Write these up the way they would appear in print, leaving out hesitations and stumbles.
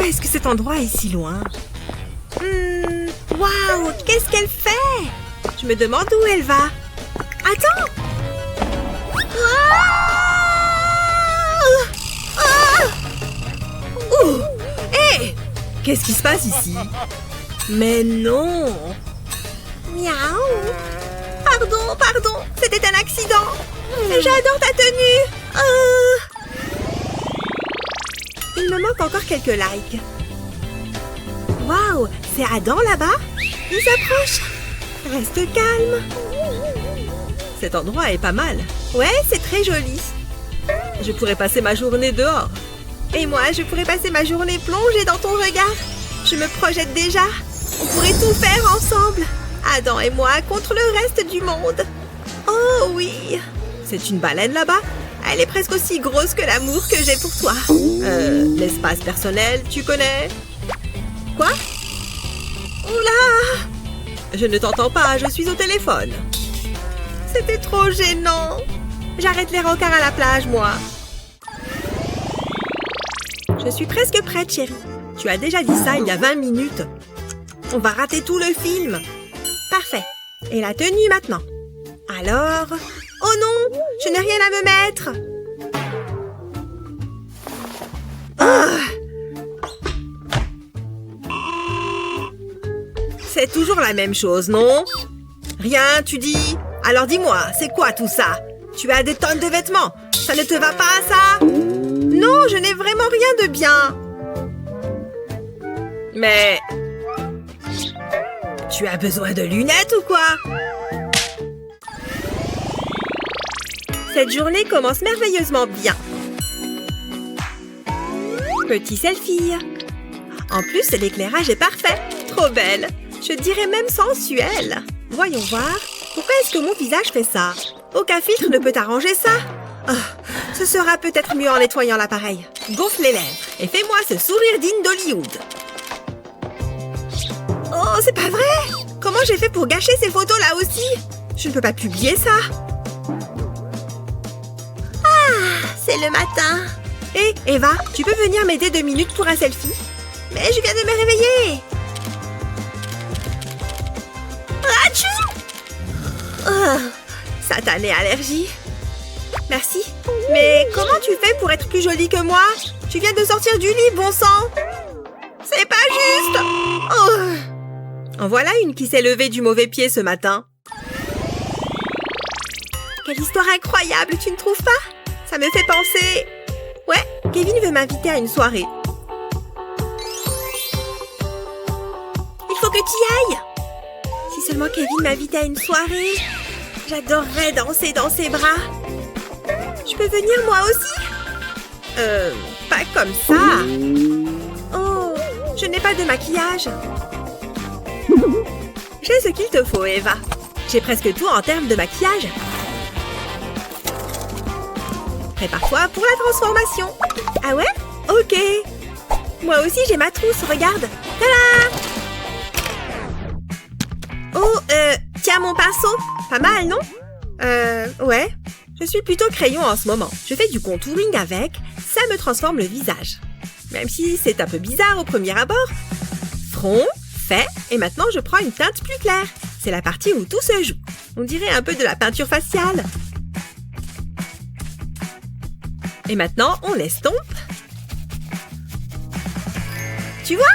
est-ce que cet endroit est si loin? Waouh, qu'est-ce qu'elle fait? Je me demande où elle va. Attends! Hé! Qu'est-ce qui se passe ici? Mais non! Miaou! Pardon, c'était un accident! J'adore ta tenue! Il me manque encore quelques likes. Waouh! C'est Adam là-bas? Il s'approche! Reste calme! Cet endroit est pas mal. Ouais, c'est très joli. Je pourrais passer ma journée dehors. Et moi, je pourrais passer ma journée plongée dans ton regard. Je me projette déjà. On pourrait tout faire ensemble. Adam et moi contre le reste du monde. Oh oui! C'est une baleine là-bas? Elle est presque aussi grosse que l'amour que j'ai pour toi. L'espace personnel, tu connais? Quoi? Oula! Je ne t'entends pas, je suis au téléphone. C'était trop gênant. J'arrête les rencarts à la plage, moi. Je suis presque prête, chérie. Tu as déjà dit ça il y a 20 minutes. On va rater tout le film. Parfait. Et la tenue maintenant. Alors... Oh non! Je n'ai rien à me mettre. C'est toujours la même chose, non? Rien, tu dis? Alors dis-moi, c'est quoi tout ça? Tu as des tonnes de vêtements. Ça ne te va pas, ça? Non, je n'ai vraiment rien de bien. Mais... Tu as besoin de lunettes ou quoi? Cette journée commence merveilleusement bien. Petit selfie. En plus, l'éclairage est parfait. Trop belle. Je dirais même sensuelle. Voyons voir. Pourquoi est-ce que mon visage fait ça? Aucun filtre ne peut arranger ça. Ce sera peut-être mieux en nettoyant l'appareil. Gonfle les lèvres et fais-moi ce sourire digne d'Hollywood. Oh, c'est pas vrai! Comment j'ai fait pour gâcher ces photos là aussi? Je ne peux pas publier ça. C'est le matin. Hé, Eva, tu peux venir m'aider 2 minutes pour un selfie? Mais je viens de me réveiller. Atchou! Satanée allergie. Merci. Mais comment tu fais pour être plus jolie que moi? Tu viens de sortir du lit, bon sang. C'est pas juste. En voilà une qui s'est levée du mauvais pied ce matin. Quelle histoire incroyable, tu ne trouves pas? Ça me fait penser... Ouais, Kevin veut m'inviter à une soirée. Il faut que tu y ailles. Si seulement Kevin m'invitait à une soirée, j'adorerais danser dans ses bras. Je peux venir moi aussi? Pas comme ça. Oh, je n'ai pas de maquillage. J'ai ce qu'il te faut, Eva. J'ai presque tout en termes de maquillage. Prépare-toi pour la transformation. Ah ouais? Ok. Moi aussi, j'ai ma trousse, regarde. Tada! Oh, tiens mon pinceau. Pas mal, non? Ouais. Je suis plutôt crayon en ce moment. Je fais du contouring avec. Ça me transforme le visage. Même si c'est un peu bizarre au premier abord. Front, fait. Et maintenant, je prends une teinte plus claire. C'est la partie où tout se joue. On dirait un peu de la peinture faciale. Et maintenant, on estompe. Tu vois?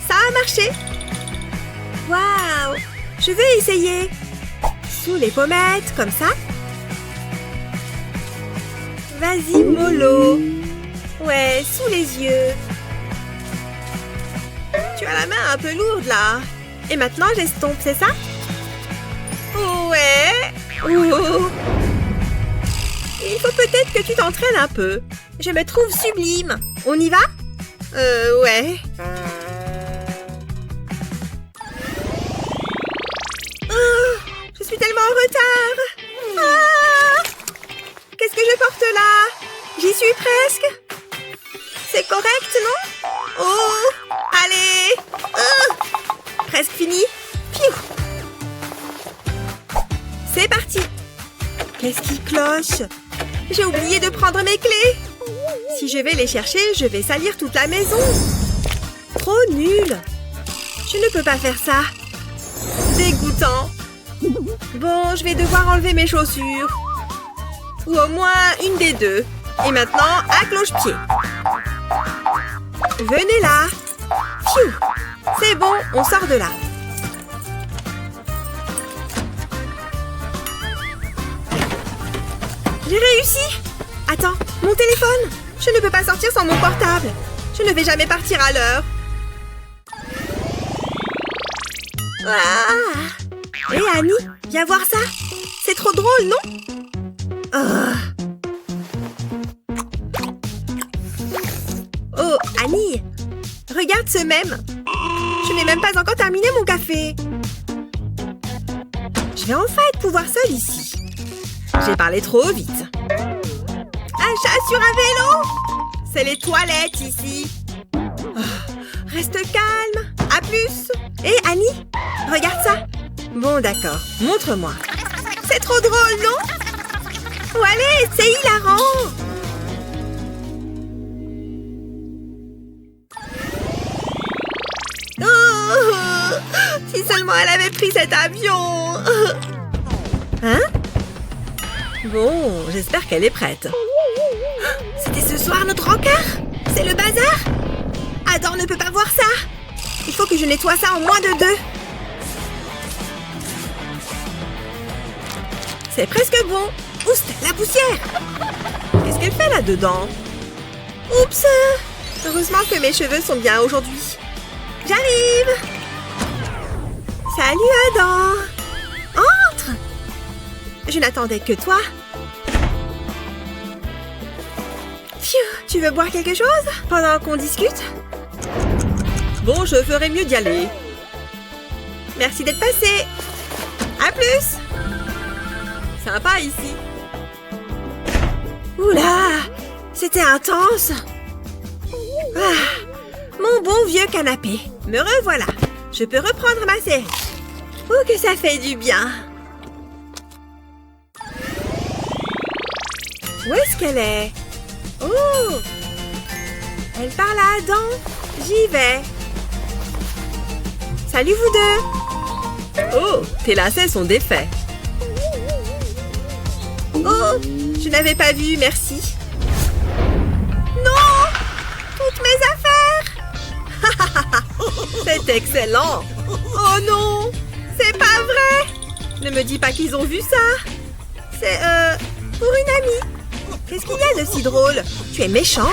Ça a marché. Waouh! Je vais essayer. Sous les pommettes, comme ça. Vas-y, mollo. Ouais, sous les yeux. Tu as la main un peu lourde, là. Et maintenant, j'estompe, c'est ça? Ouais. Oh. Il faut peut-être que tu t'entraînes un peu. Je me trouve sublime. On y va? Ouais. Oh, je suis tellement en retard. Ah! Qu'est-ce que je porte là? J'y suis presque. C'est correct, non? Oh! Allez! Presque fini. Piou! C'est parti. Qu'est-ce qui cloche? J'ai oublié de prendre mes clés. Si je vais les chercher, je vais salir toute la maison. Trop nul. Je ne peux pas faire ça. Dégoûtant. Bon, je vais devoir enlever mes chaussures. Ou au moins une des deux. Et maintenant, à cloche-pied. Venez là. Pfiou. C'est bon, on sort de là. J'ai réussi. Attends, mon téléphone. Je ne peux pas sortir sans mon portable. Je ne vais jamais partir à l'heure. Ah. Hé Annie, viens voir ça. C'est trop drôle, non? Oh, Annie, regarde ce mème. Je n'ai même pas encore terminé mon café. Je vais enfin pouvoir seule ici. J'ai parlé trop vite. Un chat sur un vélo? C'est les toilettes ici. Oh, reste calme. À plus. Hé, Annie, regarde ça. Bon, d'accord. Montre-moi. C'est trop drôle, non? Oh, allez, c'est hilarant. Oh, si seulement elle avait pris cet avion. Hein? Bon, j'espère qu'elle est prête. C'était ce soir notre encart? C'est le bazar? Adam ne peut pas voir ça. Il faut que je nettoie ça en moins de 2. C'est presque bon. Oust, la poussière. Qu'est-ce qu'elle fait là-dedans? Oups. Heureusement que mes cheveux sont bien aujourd'hui. J'arrive. Salut Adam. Entre. Je n'attendais que toi. Pfiou, tu veux boire quelque chose pendant qu'on discute? Bon, je ferais mieux d'y aller. Merci d'être passé. À plus. Sympa ici. Oula, c'était intense. Ah, mon bon vieux canapé. Me revoilà. Je peux reprendre ma série. Oh, que ça fait du bien. Où est-ce qu'elle est? Oh! Elle parle à Adam. J'y vais. Salut vous deux. Oh, tes lacets sont défaits. Oh, je n'avais pas vu, merci. Non! Toutes mes affaires! C'est excellent. Oh non! C'est pas vrai! Ne me dis pas qu'ils ont vu ça. C'est, pour une amie. Qu'est-ce qu'il y a de si drôle? Tu es méchant.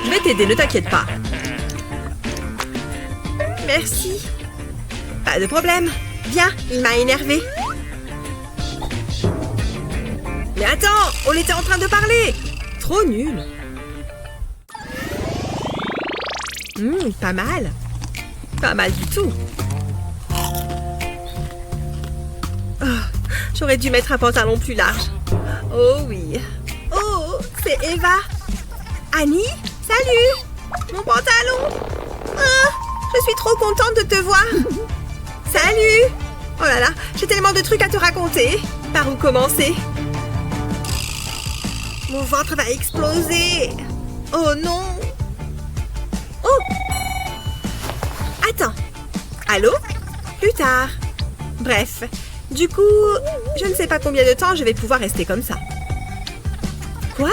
Je vais t'aider, ne t'inquiète pas. Merci. Pas de problème. Viens, il m'a énervé. Mais attends, on était en train de parler. Trop nul. Pas mal. Pas mal du tout. Oh, j'aurais dû mettre un pantalon plus large. Oh oui. Oh, c'est Eva. Annie, salut. Mon pantalon. Ah, je suis trop contente de te voir. Salut. Oh là là, j'ai tellement de trucs à te raconter. Par où commencer? Mon ventre va exploser. Oh non. Oh. Attends. Allô? Plus tard. Bref. Du coup, je ne sais pas combien de temps je vais pouvoir rester comme ça. Quoi?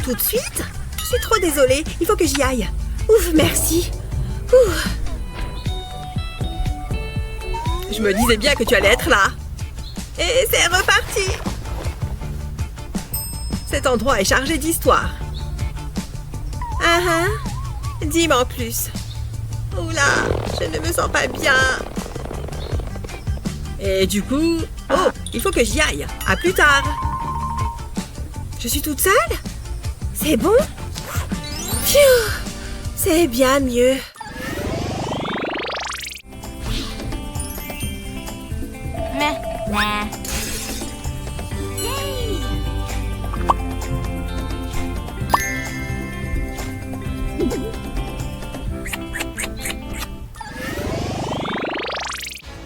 Tout de suite? Je suis trop désolée. Il faut que j'y aille. Ouf, merci. Ouf. Je me disais bien que tu allais être là. Et c'est reparti. Cet endroit est chargé d'histoire. Dis-moi en plus. Oula, je ne me sens pas bien. Et du coup... Oh, il faut que j'y aille. À plus tard. Je suis toute seule? C'est bon? Pfiou, c'est bien mieux.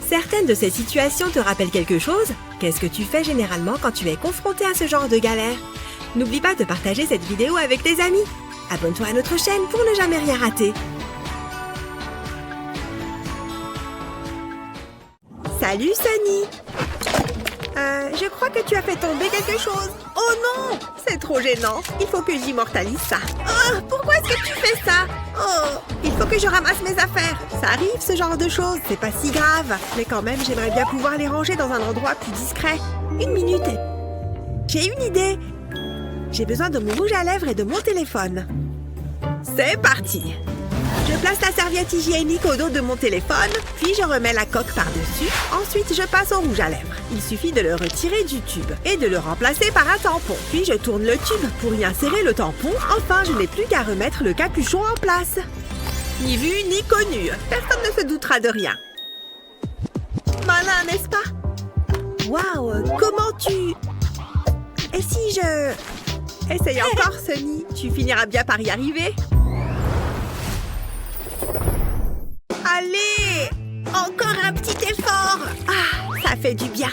Certaines de ces situations te rappellent quelque chose? Qu'est-ce que tu fais généralement quand tu es confronté à ce genre de galère? N'oublie pas de partager cette vidéo avec tes amis. Abonne-toi à notre chaîne pour ne jamais rien rater. Salut, Sunny. Je crois que tu as fait tomber quelque chose. Oh non, c'est trop gênant. Il faut que j'immortalise ça. Oh, pourquoi est-ce que tu fais ça? Oh, il faut que je ramasse mes affaires. Ça arrive, ce genre de choses. C'est pas si grave. Mais quand même, j'aimerais bien pouvoir les ranger dans un endroit plus discret. Une minute. J'ai une idée. J'ai besoin de mon rouge à lèvres et de mon téléphone. C'est parti. Je place la serviette hygiénique au dos de mon téléphone, puis je remets la coque par-dessus. Ensuite, je passe au rouge à lèvres. Il suffit de le retirer du tube et de le remplacer par un tampon. Puis je tourne le tube pour y insérer le tampon. Enfin, je n'ai plus qu'à remettre le capuchon en place. Ni vu ni connu. Personne ne se doutera de rien. Malin, n'est-ce pas? Waouh, comment tu... Et si je... Essaye encore, Sunny. Tu finiras bien par y arriver. Allez! Encore un petit effort! Ah, ça fait du bien.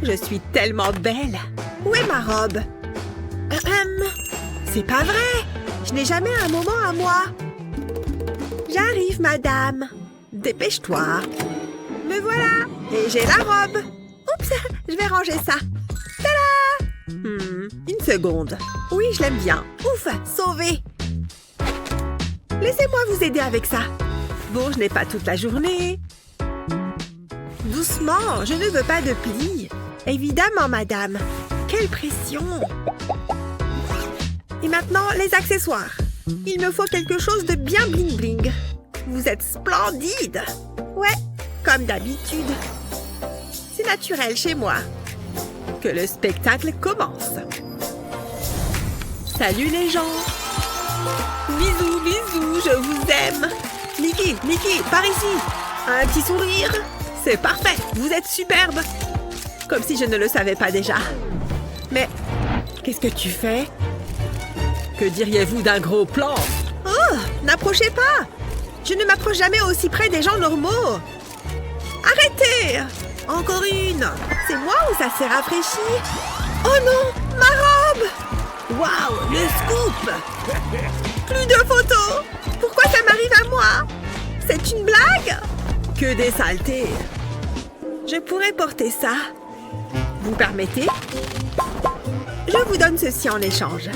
Je suis tellement belle. Où est ma robe? C'est pas vrai! Je n'ai jamais un moment à moi. J'arrive, madame. Dépêche-toi. Me voilà! Et j'ai la robe. Oups! Je vais ranger ça. Tada! Une seconde. Oui, je l'aime bien. Ouf! Sauvé! Laissez-moi vous aider avec ça. Bon, je n'ai pas toute la journée. Doucement, je ne veux pas de plis. Évidemment, madame. Quelle pression! Et maintenant, les accessoires. Il me faut quelque chose de bien bling-bling. Vous êtes splendide! Ouais, comme d'habitude. C'est naturel chez moi. Que le spectacle commence. Salut les gens! Bisous, bisous, je vous aime! Nikki, par ici! Un petit sourire! C'est parfait! Vous êtes superbe! Comme si je ne le savais pas déjà. Mais, qu'est-ce que tu fais? Que diriez-vous d'un gros plan? Oh! N'approchez pas! Je ne m'approche jamais aussi près des gens normaux! Arrêtez! Encore une! C'est moi ou ça s'est rafraîchi? Oh non! Ma robe! Waouh! Le scoop! Plus de photos! Pourquoi ça m'arrive à moi? C'est une blague? Que des saletés! Je pourrais porter ça. Vous permettez? Je vous donne ceci en échange.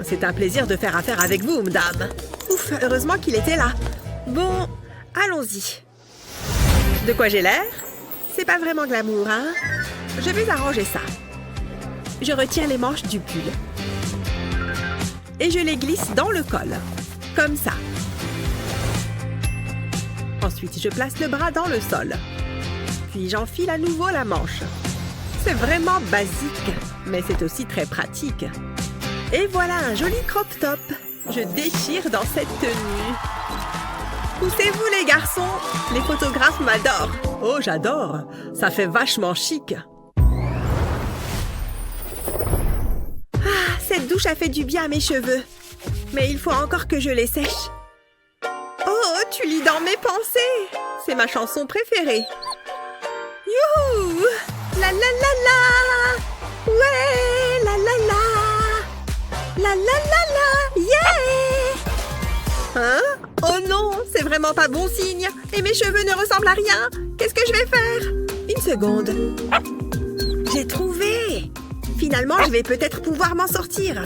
C'est un plaisir de faire affaire avec vous, madame. Ouf, heureusement qu'il était là. Bon, allons-y. De quoi j'ai l'air? C'est pas vraiment glamour, hein? Je vais arranger ça. Je retire les manches du pull. Et je les glisse dans le col. Comme ça. Ensuite, je place le bras dans le sol. Puis j'enfile à nouveau la manche. C'est vraiment basique, mais c'est aussi très pratique. Et voilà un joli crop top. Je déchire dans cette tenue. Poussez-vous les garçons, les photographes m'adorent. Oh, j'adore, ça fait vachement chic. Ah, cette douche a fait du bien à mes cheveux. Mais il faut encore que je les sèche. Oh, tu lis dans mes pensées. C'est ma chanson préférée. Youhou! La la la la! Ouais! La la la! La la la la! Yeah! Hein? Oh non! C'est vraiment pas bon signe! Et mes cheveux ne ressemblent à rien! Qu'est-ce que je vais faire? Une seconde. J'ai trouvé! Finalement, je vais peut-être pouvoir m'en sortir.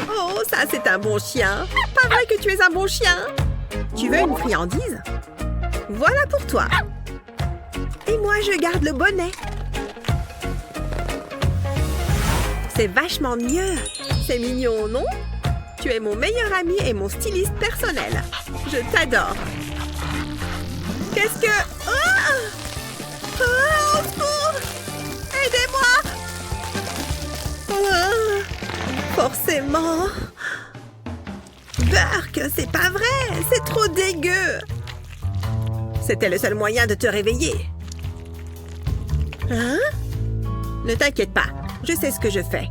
Oh, ça, c'est un bon chien! Pas vrai que tu es un bon chien! Tu veux une friandise? Voilà pour toi! Et moi, je garde le bonnet. C'est vachement mieux. C'est mignon, non? Tu es mon meilleur ami et mon styliste personnel. Je t'adore. Qu'est-ce que... Oh! Oh, au secours! Aidez-moi! Oh, forcément. Burk, c'est pas vrai. C'est trop dégueu. C'était le seul moyen de te réveiller. Hein? Ne t'inquiète pas, je sais ce que je fais.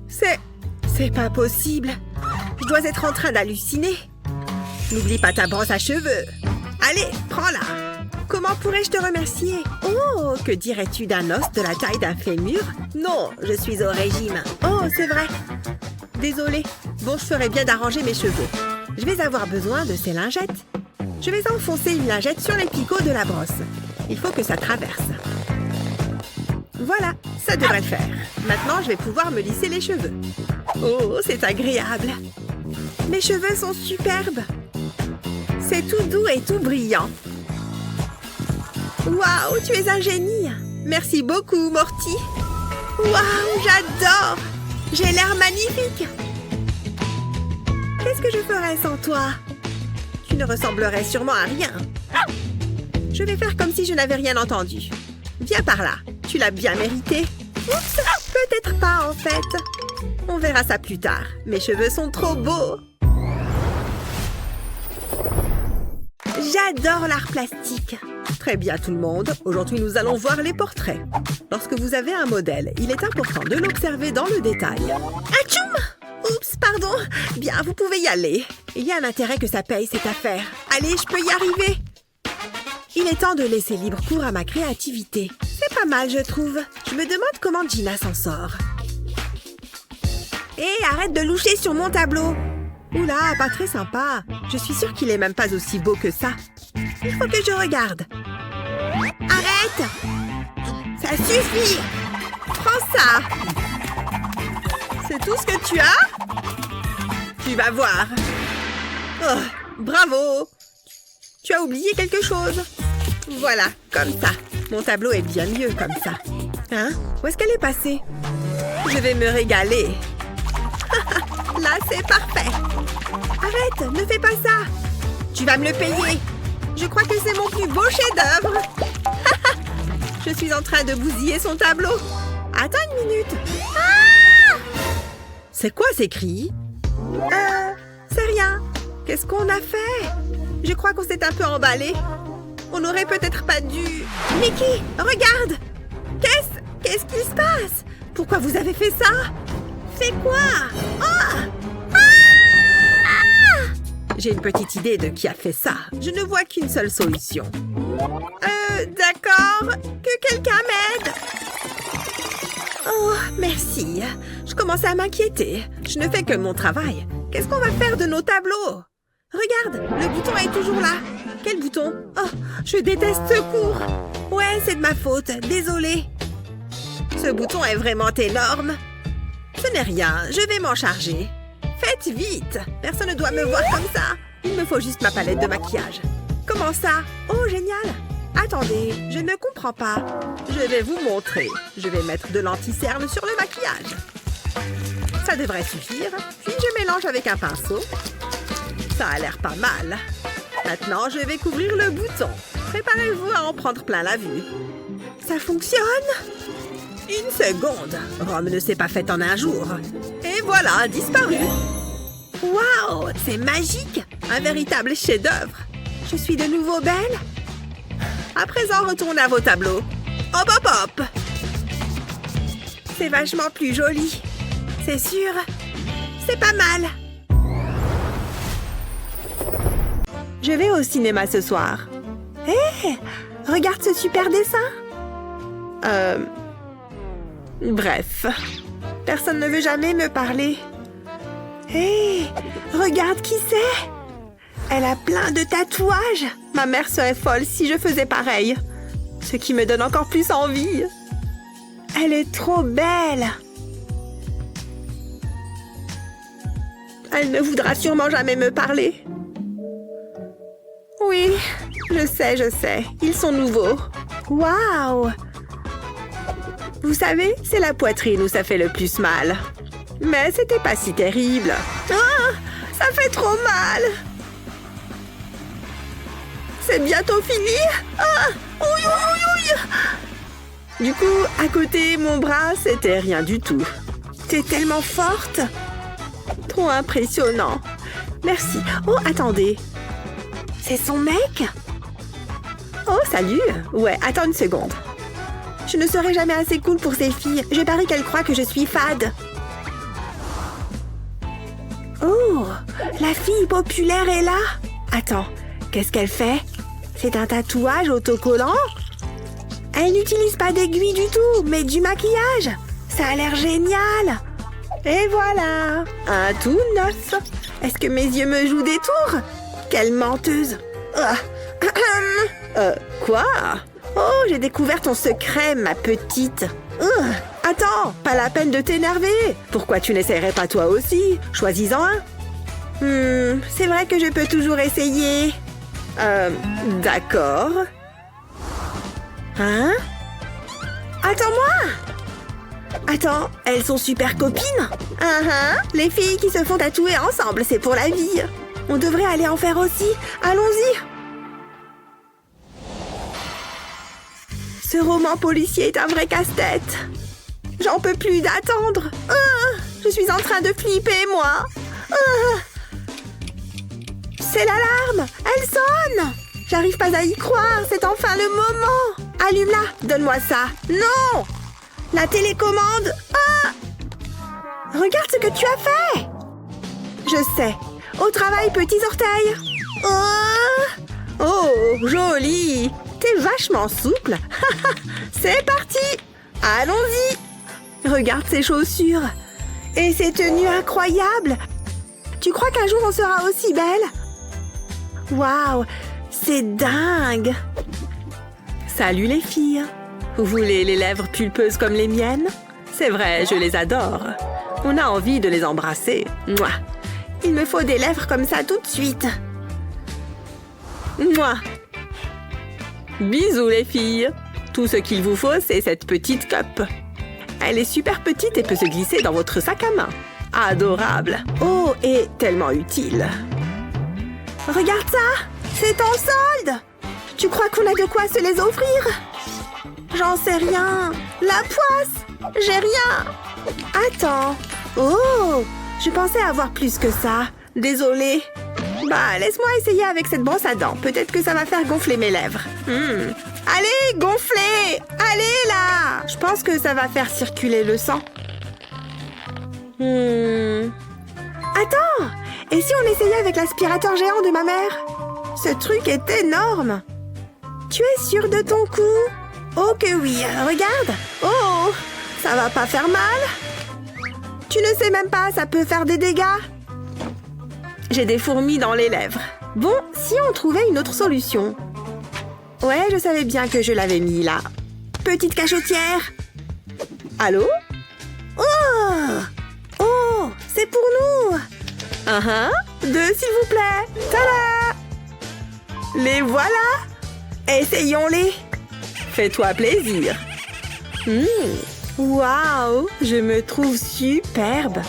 C'est pas possible. Je dois être en train d'halluciner. N'oublie pas ta brosse à cheveux. Allez, prends-la. Comment pourrais-je te remercier? Oh, que dirais-tu d'un os de la taille d'un fémur? Non, je suis au régime. Oh, c'est vrai. Désolée. Bon, je ferais bien d'arranger mes cheveux. Je vais avoir besoin de ces lingettes. Je vais enfoncer une lingette sur les picots de la brosse. Il faut que ça traverse. Voilà, ça devrait le faire. Maintenant, je vais pouvoir me lisser les cheveux. Oh, c'est agréable. Mes cheveux sont superbes. C'est tout doux et tout brillant. Waouh, tu es un génie. Merci beaucoup, Morty. Waouh, j'adore. J'ai l'air magnifique. Qu'est-ce que je ferais sans toi? Tu ne ressemblerais sûrement à rien. Je vais faire comme si je n'avais rien entendu. Viens par là. Tu l'as bien mérité. Oups, peut-être pas en fait. On verra ça plus tard. Mes cheveux sont trop beaux. J'adore l'art plastique. Très bien tout le monde. Aujourd'hui, nous allons voir les portraits. Lorsque vous avez un modèle, il est important de l'observer dans le détail. Atchoum! Oups, pardon. Bien, vous pouvez y aller. Il y a un intérêt que ça paye cette affaire. Allez, je peux y arriver. Il est temps de laisser libre cours à ma créativité. C'est pas mal, je trouve. Je me demande comment Gina s'en sort. Hé, arrête de loucher sur mon tableau. Oula, pas très sympa. Je suis sûre qu'il est même pas aussi beau que ça. Il faut que je regarde. Arrête! Ça suffit! Prends ça! C'est tout ce que tu as? Tu vas voir. Oh, bravo! Tu as oublié quelque chose. Voilà, comme ça. Mon tableau est bien mieux comme ça. Hein? Où est-ce qu'elle est passée? Je vais me régaler. Là, c'est parfait. Arrête, ne fais pas ça. Tu vas me le payer. Je crois que c'est mon plus beau chef-d'œuvre. Je suis en train de bousiller son tableau. Attends une minute. Ah! C'est quoi ces cris? C'est rien. Qu'est-ce qu'on a fait? Je crois qu'on s'est un peu emballé. On n'aurait peut-être pas dû... Mickey, regarde! Qu'est-ce qui se passe? Pourquoi vous avez fait ça? C'est quoi? Oh! Ah! J'ai une petite idée de qui a fait ça. Je ne vois qu'une seule solution. D'accord. Que quelqu'un m'aide. Oh, merci. Je commençais à m'inquiéter. Je ne fais que mon travail. Qu'est-ce qu'on va faire de nos tableaux? Regarde, le bouton est toujours là. Quel bouton? Oh, je déteste ce cours. Ouais, c'est de ma faute. Désolée. Ce bouton est vraiment énorme. Ce n'est rien, je vais m'en charger. Faites vite. Personne ne doit me voir comme ça. Il me faut juste ma palette de maquillage. Comment ça? Oh, génial. Attendez, je ne comprends pas. Je vais vous montrer. Je vais mettre de l'anti-cerne sur le maquillage. Ça devrait suffire. Puis je mélange avec un pinceau. Ça a l'air pas mal. Maintenant, je vais couvrir le bouton. Préparez-vous à en prendre plein la vue. Ça fonctionne? Une seconde. Rome ne s'est pas faite en un jour. Et voilà, disparu. Waouh, c'est magique. Un véritable chef-d'œuvre. Je suis de nouveau belle. À présent, retournez à vos tableaux. Hop, hop, hop. C'est vachement plus joli. C'est sûr. C'est pas mal. Je vais au cinéma ce soir. Hé, regarde ce super dessin. Bref. Personne ne veut jamais me parler. Hé, regarde qui c'est. Elle a plein de tatouages. Ma mère serait folle si je faisais pareil. Ce qui me donne encore plus envie. Elle est trop belle. Elle ne voudra sûrement jamais me parler. Oui, je sais. Ils sont nouveaux. Waouh! Vous savez, c'est la poitrine où ça fait le plus mal. Mais c'était pas si terrible. Ah! Ça fait trop mal! C'est bientôt fini! Ah! Ouïe, ouïe, ouïe! Du coup, à côté, mon bras, c'était rien du tout. T'es tellement forte! Trop impressionnant. Merci. Oh, attendez. C'est son mec? Oh, salut! Ouais, attends une seconde. Je ne serai jamais assez cool pour ces filles. Je parie qu'elles croient que je suis fade. Oh! La fille populaire est là! Attends, qu'est-ce qu'elle fait? C'est un tatouage autocollant? Elle n'utilise pas d'aiguille du tout, mais du maquillage! Ça a l'air génial! Et voilà! Un tout neuf! Est-ce que mes yeux me jouent des tours? Quelle menteuse! Quoi? Oh, j'ai découvert ton secret, ma petite. Attends, pas la peine de t'énerver. Pourquoi tu n'essaierais pas toi aussi? Choisis-en un. C'est vrai que je peux toujours essayer. D'accord. Hein? Attends-moi! Attends, elles sont super copines? Les filles qui se font tatouer ensemble, c'est pour la vie. On devrait aller en faire aussi. Allons-y! Ce roman policier est un vrai casse-tête. J'en peux plus d'attendre. Je suis en train de flipper, moi. C'est l'alarme! Elle sonne! J'arrive pas à y croire, c'est enfin le moment! Allume-la, donne-moi ça! Non! La télécommande! Regarde ce que tu as fait! Je sais. Au travail, petits orteils! Oh, joli! T'es vachement souple! C'est parti! Allons-y! Regarde ces chaussures! Et ces tenues incroyables! Tu crois qu'un jour on sera aussi belle? Waouh! C'est dingue! Salut les filles! Vous voulez les lèvres pulpeuses comme les miennes? C'est vrai, je les adore. On a envie de les embrasser. Mouah! Il me faut des lèvres comme ça tout de suite. Mouah! Bisous les filles! Tout ce qu'il vous faut, c'est cette petite cup. Elle est super petite et peut se glisser dans votre sac à main. Adorable! Oh, et tellement utile! Regarde ça! C'est en solde! Tu crois qu'on a de quoi se les offrir? J'en sais rien! La poisse! J'ai rien! Attends! Oh! Je pensais avoir plus que ça. Désolée. Bah, laisse-moi essayer avec cette brosse à dents. Peut-être que ça va faire gonfler mes lèvres. Allez, gonflez! Allez, là! Je pense que ça va faire circuler le sang. Attends! Et si on essayait avec l'aspirateur géant de ma mère? Ce truc est énorme! Tu es sûre de ton coup? Oh que oui! Regarde! Oh! Ça va pas faire mal? Tu ne sais même pas, ça peut faire des dégâts. J'ai des fourmis dans les lèvres. Bon, si on trouvait une autre solution. Ouais, je savais bien que je l'avais mis là. Petite cachotière. Allô? Oh, c'est pour nous. Deux, s'il vous plaît. Tada! Les voilà. Essayons-les. Fais-toi plaisir. Waouh, je me trouve superbe.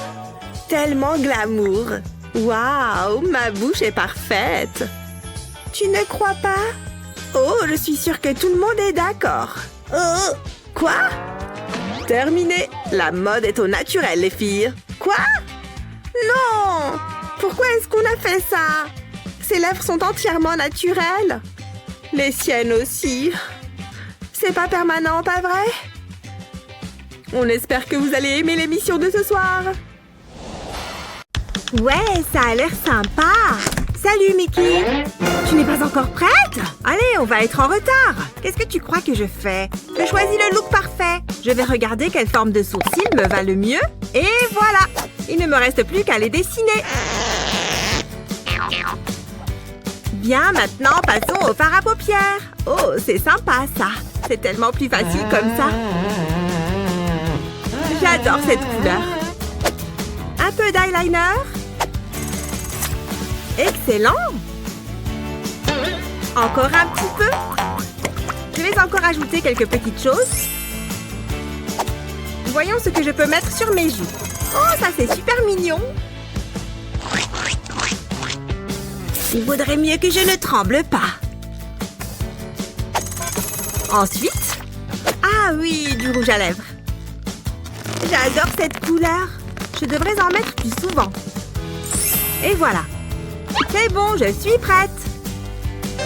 Tellement glamour. Waouh, ma bouche est parfaite. Tu ne crois pas? Oh, je suis sûre que tout le monde est d'accord. Oh, quoi? Terminé. La mode est au naturel, les filles. Quoi? Non! Pourquoi est-ce qu'on a fait ça? Ces lèvres sont entièrement naturelles. Les siennes aussi. C'est pas permanent, pas vrai? On espère que vous allez aimer l'émission de ce soir. Ouais, ça a l'air sympa. Salut, Mickey. Tu n'es pas encore prête? Allez, on va être en retard. Qu'est-ce que tu crois que je fais? Je choisis le look parfait. Je vais regarder quelle forme de sourcil me va le mieux. Et voilà. Il ne me reste plus qu'à les dessiner. Bien, maintenant, passons au fard à paupières. Oh, c'est sympa, ça. C'est tellement plus facile comme ça. J'adore cette couleur. Un peu d'eyeliner. Excellent. Encore un petit peu. Je vais encore ajouter quelques petites choses. Voyons ce que je peux mettre sur mes joues. Oh, ça c'est super mignon. Il vaudrait mieux que je ne tremble pas. Ensuite, ah oui, du rouge à lèvres. J'adore cette couleur. Je devrais en mettre plus souvent. Et voilà. C'est bon, je suis prête.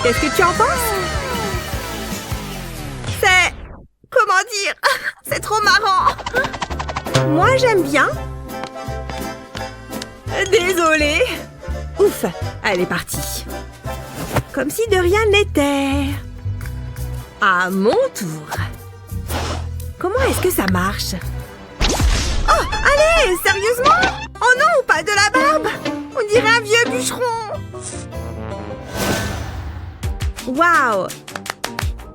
Qu'est-ce que tu en penses? C'est... Comment dire? C'est trop marrant. Moi, j'aime bien. Désolée. Ouf, elle est partie. Comme si de rien n'était. À mon tour. Comment est-ce que ça marche? Oh, allez, sérieusement? Oh non, pas de la barbe. On dirait un vieux bûcheron. Waouh.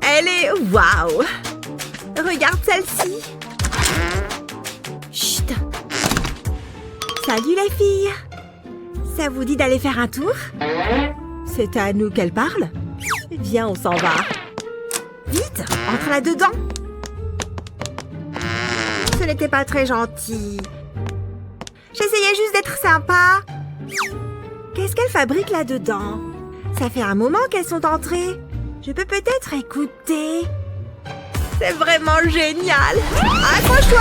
Elle est... Waouh! Regarde celle-ci. Chut. Salut les filles. Ça vous dit d'aller faire un tour? C'est à nous qu'elle parle? Viens, on s'en va. Vite, entre là-dedans. Ce n'était pas très gentil. J'essayais juste d'être sympa. Qu'est-ce qu'elle fabrique là-dedans? Ça fait un moment qu'elles sont entrées. Je peux peut-être écouter. C'est vraiment génial. Accroche-toi.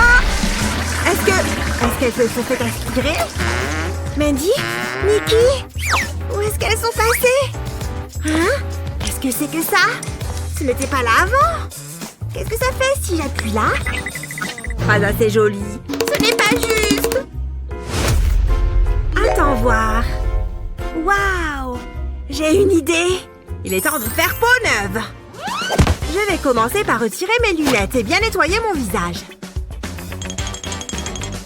Est-ce qu'elles se sont fait aspirer? Mandy? Nikki? Où est-ce qu'elles sont passées? Hein? Qu'est-ce que c'est que ça? Ce n'était pas là avant. Qu'est-ce que ça fait si j'appuie là? Pas assez joli. Ce n'est pas juste. Attends voir. Waouh! J'ai une idée. Il est temps de faire peau neuve. Je vais commencer par retirer mes lunettes et bien nettoyer mon visage.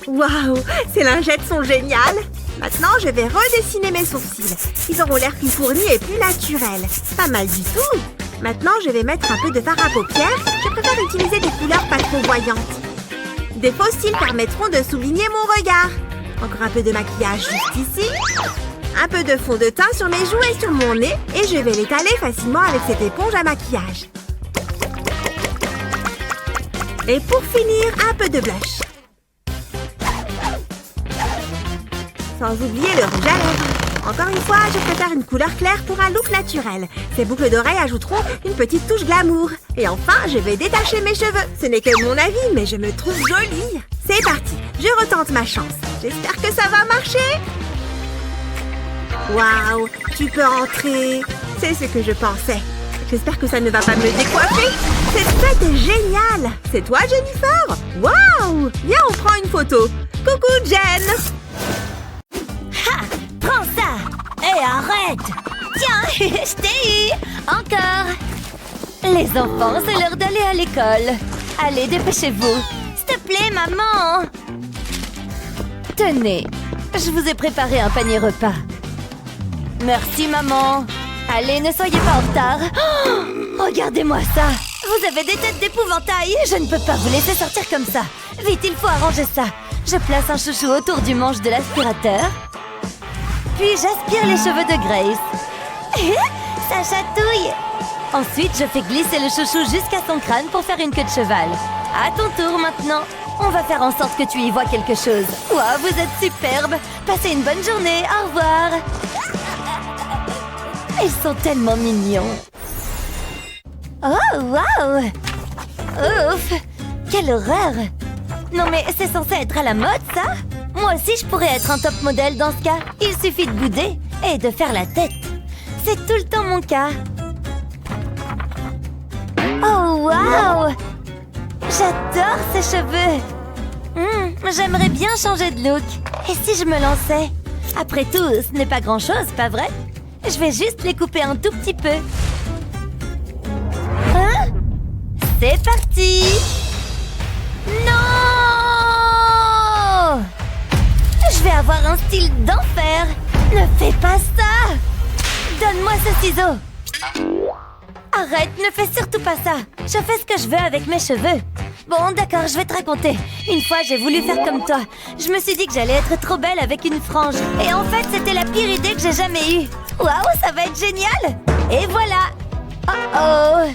Waouh! Ces lingettes sont géniales. Maintenant, je vais redessiner mes sourcils. Ils auront l'air plus fournis et plus naturels. Pas mal du tout. Maintenant, je vais mettre un peu de fard à paupières. Je préfère utiliser des couleurs pas trop voyantes. Des faux cils permettront de souligner mon regard. Encore un peu de maquillage juste ici. Un peu de fond de teint sur mes joues et sur mon nez. Et je vais l'étaler facilement avec cette éponge à maquillage. Et pour finir, un peu de blush. Sans oublier le rouge à lèvres. Encore une fois, je préfère une couleur claire pour un look naturel. Ces boucles d'oreilles ajouteront une petite touche glamour. Et enfin, je vais détacher mes cheveux. Ce n'est que mon avis, mais je me trouve jolie. C'est parti, je retente ma chance. J'espère que ça va marcher. Waouh, tu peux entrer. C'est ce que je pensais. J'espère que ça ne va pas me décoiffer. Cette fête est géniale. C'est toi, Jennifer? Waouh! Viens, on prend une photo. Coucou, Jen. Ha! Prends ça! Et arrête! Tiens, je t'ai eu! Encore! Les enfants, c'est l'heure d'aller à l'école. Allez, dépêchez-vous. S'il te plaît, maman! Tenez, je vous ai préparé un panier repas. Merci, maman. Allez, ne soyez pas en retard. Oh, regardez-moi ça. Vous avez des têtes d'épouvantail. Je ne peux pas vous laisser sortir comme ça. Vite, il faut arranger ça. Je place un chouchou autour du manche de l'aspirateur. Puis j'aspire les cheveux de Grace. Ça chatouille. Ensuite, je fais glisser le chouchou jusqu'à son crâne pour faire une queue de cheval. À ton tour maintenant. On va faire en sorte que tu y vois quelque chose. Wow, vous êtes superbe. Passez une bonne journée. Au revoir. Ils sont tellement mignons. Oh, wow. Ouf. Quelle horreur. Non mais c'est censé être à la mode, ça? Moi aussi, je pourrais être un top modèle dans ce cas. Il suffit de bouder et de faire la tête. C'est tout le temps mon cas. Oh, wow! J'adore ces cheveux. J'aimerais bien changer de look. Et si je me lançais? Après tout, ce n'est pas grand-chose, pas vrai? Je vais juste les couper un tout petit peu. Hein? C'est parti! Non! Je vais avoir un style d'enfer. Ne fais pas ça. Donne-moi ce ciseau. Arrête, ne fais surtout pas ça. Je fais ce que je veux avec mes cheveux. Bon, d'accord, je vais te raconter. Une fois, j'ai voulu faire comme toi. Je me suis dit que j'allais être trop belle avec une frange. Et en fait, c'était la pire idée que j'ai jamais eue. Waouh, ça va être génial. Et voilà. Oh oh.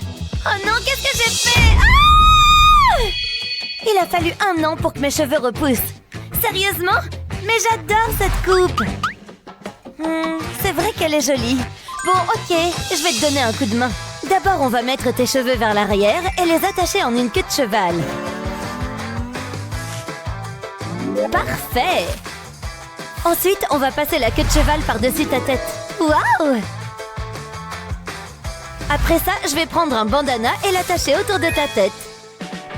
Oh non, qu'est-ce que j'ai fait? Ah! Il a fallu 1 an pour que mes cheveux repoussent. Sérieusement? Mais j'adore cette coupe. C'est vrai qu'elle est jolie. Bon, ok, je vais te donner un coup de main. D'abord, on va mettre tes cheveux vers l'arrière et les attacher en une queue de cheval. Parfait! Ensuite, on va passer la queue de cheval par-dessus ta tête. Waouh! Après ça, je vais prendre un bandana et l'attacher autour de ta tête.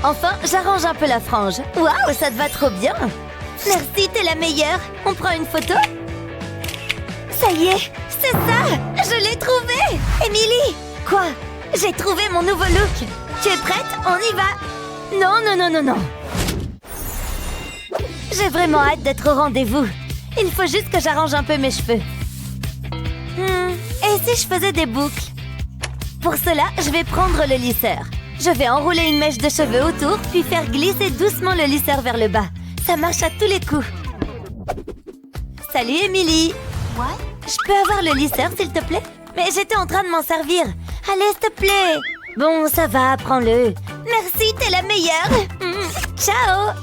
Enfin, j'arrange un peu la frange. Waouh, ça te va trop bien! Merci, t'es la meilleure. On prend une photo? Ça y est, c'est ça! Je l'ai trouvé! Émilie! Quoi? J'ai trouvé mon nouveau look! Tu es prête? On y va! Non, non, non, non, non! J'ai vraiment hâte d'être au rendez-vous. Il faut juste que j'arrange un peu mes cheveux. Et si je faisais des boucles? Pour cela, je vais prendre le lisseur. Je vais enrouler une mèche de cheveux autour, puis faire glisser doucement le lisseur vers le bas. Ça marche à tous les coups. Salut, Emily. Je peux avoir le lisseur, s'il te plaît? Mais j'étais en train de m'en servir. Allez, s'il te plaît. Bon, ça va, prends-le. Merci, t'es la meilleure. Ciao.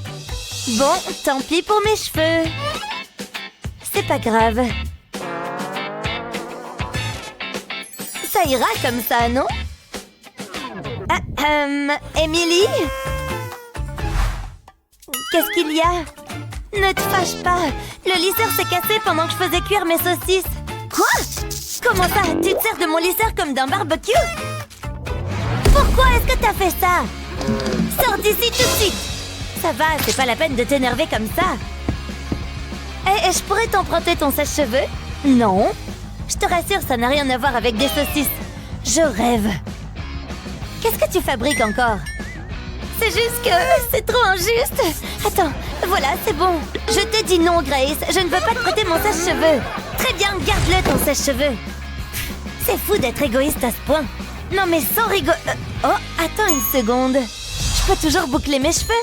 Bon, tant pis pour mes cheveux. C'est pas grave. Ça ira comme ça, non? Emily? Qu'est-ce qu'il y a? Ne te fâche pas. Le lisseur s'est cassé pendant que je faisais cuire mes saucisses. Quoi? Comment ça? Tu te sers de mon lisseur comme d'un barbecue? Pourquoi est-ce que t'as fait ça? Sors d'ici tout de suite. Ça va, c'est pas la peine de t'énerver comme ça. Et je pourrais t'emprunter ton sèche-cheveux? Non. Je te rassure, ça n'a rien à voir avec des saucisses. Je rêve. Qu'est-ce que tu fabriques encore? C'est juste que c'est trop injuste. Attends, voilà, c'est bon. Je te dis non, Grace. Je ne veux pas te prêter mon sèche-cheveux. Très bien, garde-le, ton sèche-cheveux. C'est fou d'être égoïste à ce point. Non, mais sans rigoler... Oh, attends une seconde. Je peux toujours boucler mes cheveux.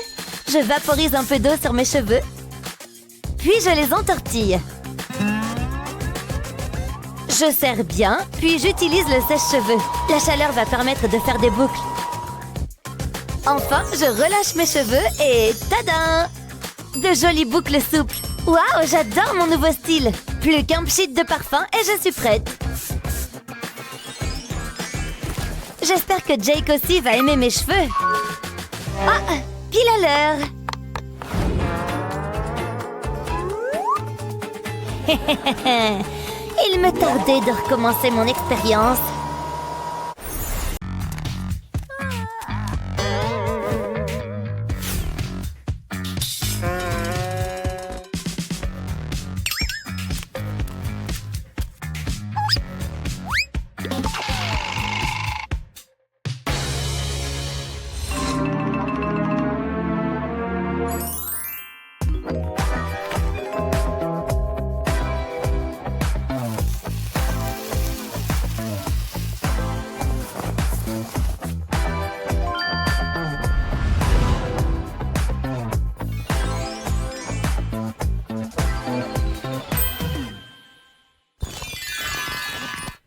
Je vaporise un peu d'eau sur mes cheveux. Puis je les entortille. Je serre bien, puis j'utilise le sèche-cheveux. La chaleur va permettre de faire des boucles. Enfin, je relâche mes cheveux et tada! De jolies boucles souples. Waouh, j'adore mon nouveau style. Plus qu'un pchit de parfum et je suis prête. J'espère que Jake aussi va aimer mes cheveux. Ah, pile à l'heure. Il me tardait de recommencer mon expérience.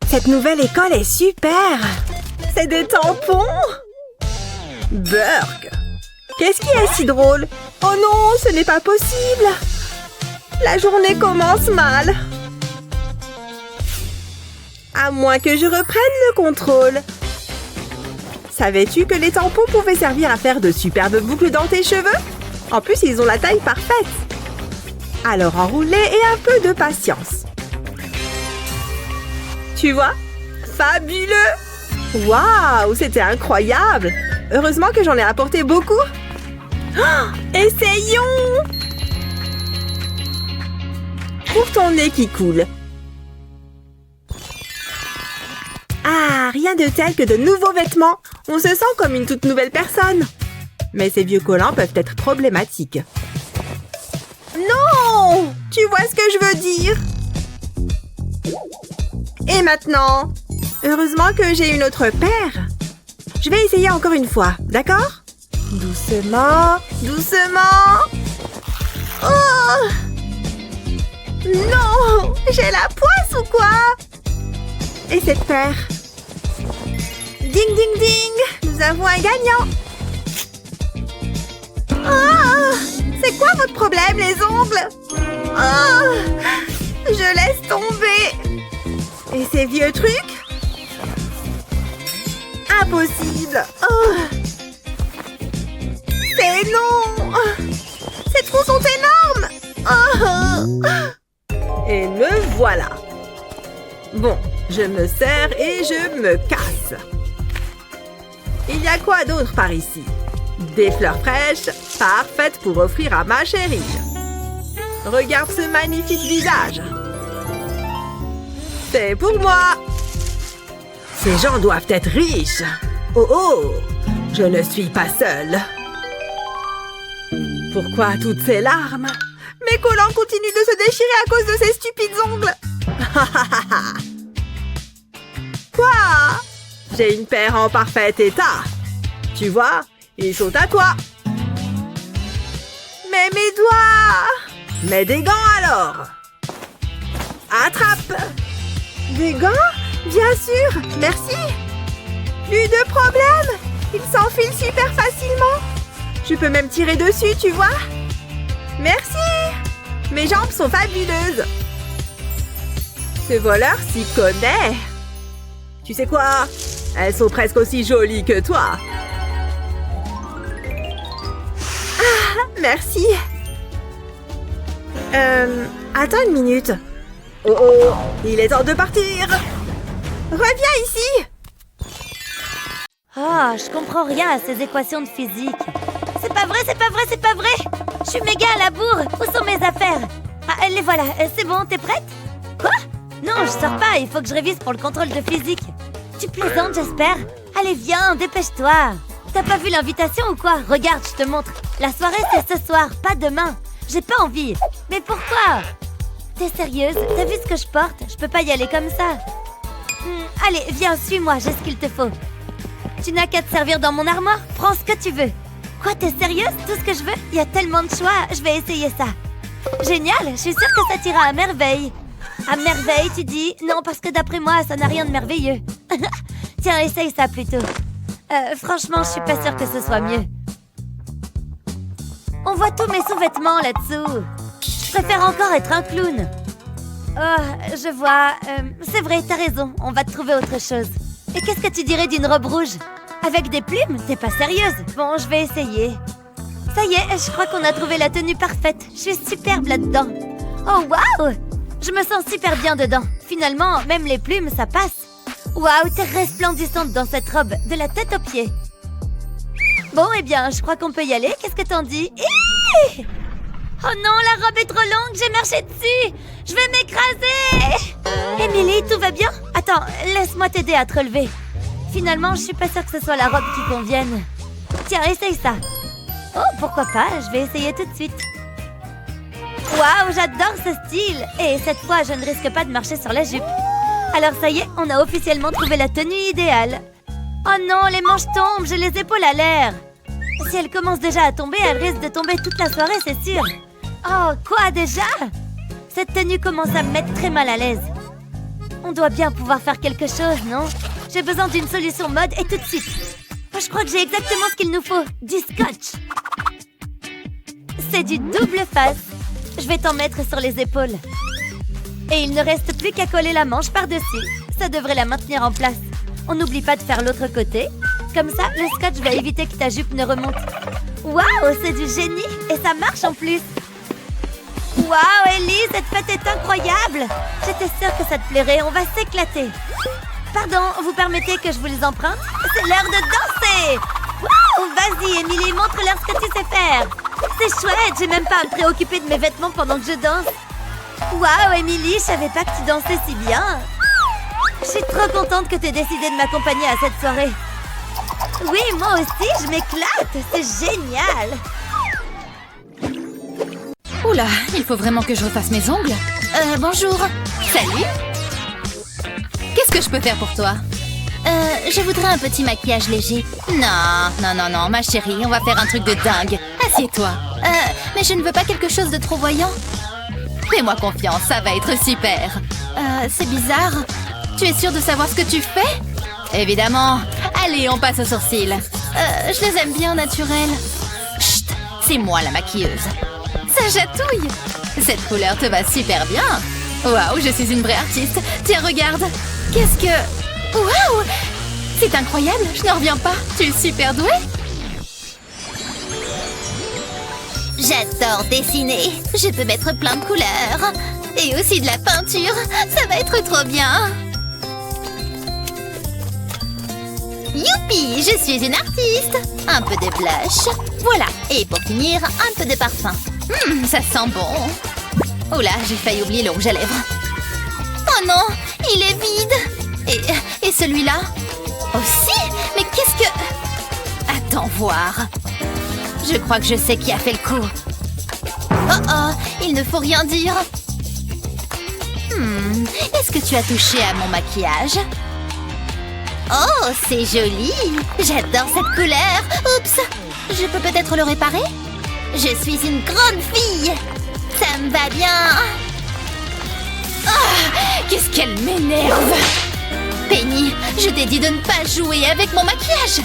Cette nouvelle école est super! C'est des tampons! Burk! Qu'est-ce qui est si drôle? Oh non, ce n'est pas possible! La journée commence mal! À moins que je reprenne le contrôle. Savais-tu que les tampons pouvaient servir à faire de superbes boucles dans tes cheveux? En plus, ils ont la taille parfaite. Alors enroule-les et un peu de patience. Tu vois? Fabuleux! Waouh, c'était incroyable! Heureusement que j'en ai apporté beaucoup. Oh, essayons! Pour ton nez qui coule. Ah, rien de tel que de nouveaux vêtements. On se sent comme une toute nouvelle personne. Mais ces vieux collants peuvent être problématiques. Non! Tu vois ce que je veux dire? Et maintenant? Heureusement que j'ai une autre paire. Je vais essayer encore une fois, d'accord? Doucement, doucement. Oh! Non! J'ai la poisse ou quoi? Et cette paire? Ding, ding, ding! Nous avons un gagnant! Oh! C'est quoi votre problème, les ongles? Oh! Je laisse tomber! Et ces vieux trucs? Impossible! Oh! C'est non! Ces trous sont énormes! Oh! Et me voilà! Bon, je me sers et je me casse. Il y a quoi d'autre par ici? Des fleurs fraîches, parfaites pour offrir à ma chérie. Regarde ce magnifique visage. C'est pour moi. Ces gens doivent être riches. Oh oh, je ne suis pas seule. Pourquoi toutes ces larmes? Mes collants continuent de se déchirer à cause de ces stupides ongles. Quoi? J'ai une paire en parfait état. Tu vois, ils sont à toi. Mais mes doigts! Mets des gants alors. Attrape. Des gants? Bien sûr, merci. Plus de problème. Il s'enfile super facilement. Je peux même tirer dessus, tu vois? Merci. Mes jambes sont fabuleuses. Ce voleur s'y connaît. Tu sais quoi? Elles sont presque aussi jolies que toi. Ah, merci. Attends une minute. Oh oh, il est temps de partir. Reviens ici. Oh, je comprends rien à ces équations de physique. C'est pas vrai, c'est pas vrai, c'est pas vrai! Je suis méga à la bourre! Où sont mes affaires? Ah, les voilà, c'est bon, t'es prête? Quoi? Non, je sors pas, il faut que je révise pour le contrôle de physique. Tu plaisantes, j'espère? Allez, viens, dépêche-toi! T'as pas vu l'invitation ou quoi? Regarde, je te montre. La soirée, c'est ce soir, pas demain. J'ai pas envie. Mais pourquoi? T'es sérieuse? T'as vu ce que je porte? Je peux pas y aller comme ça. Allez, viens, suis-moi, j'ai ce qu'il te faut. Tu n'as qu'à te servir dans mon armoire. Prends ce que tu veux. Quoi, t'es sérieuse? Tout ce que je veux? Il y a tellement de choix, je vais essayer ça. Génial, je suis sûre que ça t'ira à merveille. À merveille, tu dis? Non, parce que d'après moi, ça n'a rien de merveilleux. Tiens, essaye ça plutôt. Franchement, je suis pas sûre que ce soit mieux. On voit tous mes sous-vêtements là-dessous. Je préfère encore être un clown. Oh, je vois. C'est vrai, t'as raison. On va te trouver autre chose. Et qu'est-ce que tu dirais d'une robe rouge? Avec des plumes? T'es pas sérieuse? Bon, je vais essayer. Ça y est, je crois qu'on a trouvé la tenue parfaite. Je suis superbe là-dedans. Oh, waouh! Je me sens super bien dedans. Finalement, même les plumes, ça passe. Waouh, t'es resplendissante dans cette robe, de la tête aux pieds. Bon, eh bien, je crois qu'on peut y aller. Qu'est-ce que t'en dis? Hihi! Oh non, la robe est trop longue, j'ai marché dessus. Je vais m'écraser. Émilie, tout va bien? Attends, laisse-moi t'aider à te relever. Finalement, je suis pas sûre que ce soit la robe qui convienne. Tiens, essaye ça. Oh, pourquoi pas, je vais essayer tout de suite. Waouh, j'adore ce style. Et cette fois, je ne risque pas de marcher sur la jupe. Alors ça y est, on a officiellement trouvé la tenue idéale. Oh non, les manches tombent, j'ai les épaules à l'air. Si elle commence déjà à tomber, elle risque de tomber toute la soirée, c'est sûr. Oh, quoi déjà? Cette tenue commence à me mettre très mal à l'aise. On doit bien pouvoir faire quelque chose, non? J'ai besoin d'une solution mode et tout de suite. Oh, je crois que j'ai exactement ce qu'il nous faut. Du scotch. C'est du double face. Je vais t'en mettre sur les épaules. Et il ne reste plus qu'à coller la manche par-dessus. Ça devrait la maintenir en place. On n'oublie pas de faire l'autre côté. Comme ça, le scotch va éviter que ta jupe ne remonte. Waouh, c'est du génie! Et ça marche en plus. Waouh, Ellie, cette fête est incroyable! J'étais sûre que ça te plairait, on va s'éclater. Pardon, vous permettez que je vous les emprunte? C'est l'heure de danser! Waouh, vas-y, Émilie, montre-leur ce que tu sais faire. C'est chouette, j'ai même pas à me préoccuper de mes vêtements pendant que je danse. Waouh, Émilie, je savais pas que tu dansais si bien. Je suis trop contente que tu aies décidé de m'accompagner à cette soirée. Oui, moi aussi, je m'éclate. C'est génial. Oula, il faut vraiment que je refasse mes ongles. Bonjour. Salut. Qu'est-ce que je peux faire pour toi? Je voudrais un petit maquillage léger. Non, ma chérie, on va faire un truc de dingue. Assieds-toi. Mais je ne veux pas quelque chose de trop voyant. Fais-moi confiance, ça va être super. C'est bizarre. Tu es sûre de savoir ce que tu fais? Évidemment. Allez, on passe aux sourcils. Je les aime bien naturels. Chut, c'est moi la maquilleuse. Ça chatouille. Cette couleur te va super bien. Waouh, je suis une vraie artiste. Tiens, regarde. Qu'est-ce que... Waouh! C'est incroyable, je n'en reviens pas. Tu es super douée. J'adore dessiner. Je peux mettre plein de couleurs. Et aussi de la peinture. Ça va être trop bien. Youpi, je suis une artiste. Un peu de blush. Voilà, et pour finir, un peu de parfum. Ça sent bon. Oh là, j'ai failli oublier le rouge à lèvres. Oh non, il est vide. Et celui-là aussi? Mais qu'est-ce que... Attends voir. Je crois que je sais qui a fait le coup. Oh, il ne faut rien dire. Est-ce que tu as touché à mon maquillage? Oh, c'est joli! J'adore cette couleur! Oups! Je peux peut-être le réparer? Je suis une grande fille! Ça me va bien! Ah, qu'est-ce qu'elle m'énerve! Penny, je t'ai dit de ne pas jouer avec mon maquillage!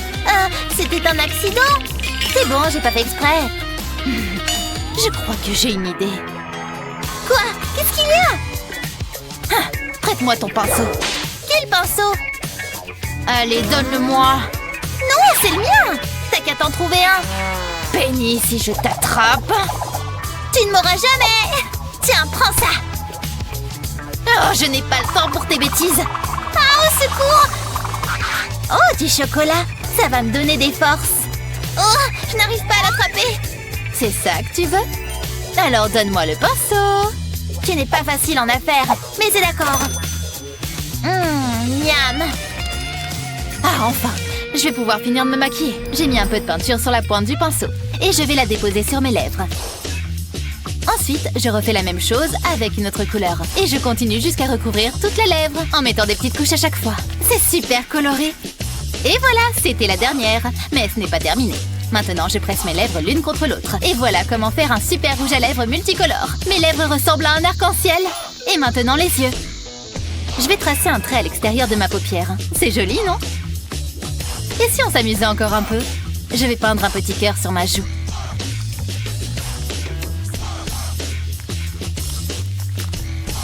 C'était un accident! C'est bon, j'ai pas fait exprès. Je crois que j'ai une idée. Quoi? Qu'est-ce qu'il y a? Prête-moi ton pinceau. Quel pinceau? Allez, donne-le-moi. Non, c'est le mien. T'as qu'à t'en trouver un. Penny, si je t'attrape... Tu ne m'auras jamais. Tiens, prends ça. Oh, je n'ai pas le temps pour tes bêtises. Ah, au secours. Oh, du chocolat. Ça va me donner des forces. Oh, je n'arrive pas à l'attraper. C'est ça que tu veux? Alors donne-moi le pinceau. Tu n'es pas facile en affaires, mais c'est d'accord. Miam. Ah, enfin, je vais pouvoir finir de me maquiller. J'ai mis un peu de peinture sur la pointe du pinceau et je vais la déposer sur mes lèvres. Ensuite, je refais la même chose avec une autre couleur et je continue jusqu'à recouvrir toutes les lèvres en mettant des petites couches à chaque fois. C'est super coloré. Et voilà, c'était la dernière. Mais ce n'est pas terminé. Maintenant, je presse mes lèvres l'une contre l'autre. Et voilà comment faire un super rouge à lèvres multicolore. Mes lèvres ressemblent à un arc-en-ciel. Et maintenant, les yeux. Je vais tracer un trait à l'extérieur de ma paupière. C'est joli, non? Et si on s'amusait encore un peu? Je vais peindre un petit cœur sur ma joue.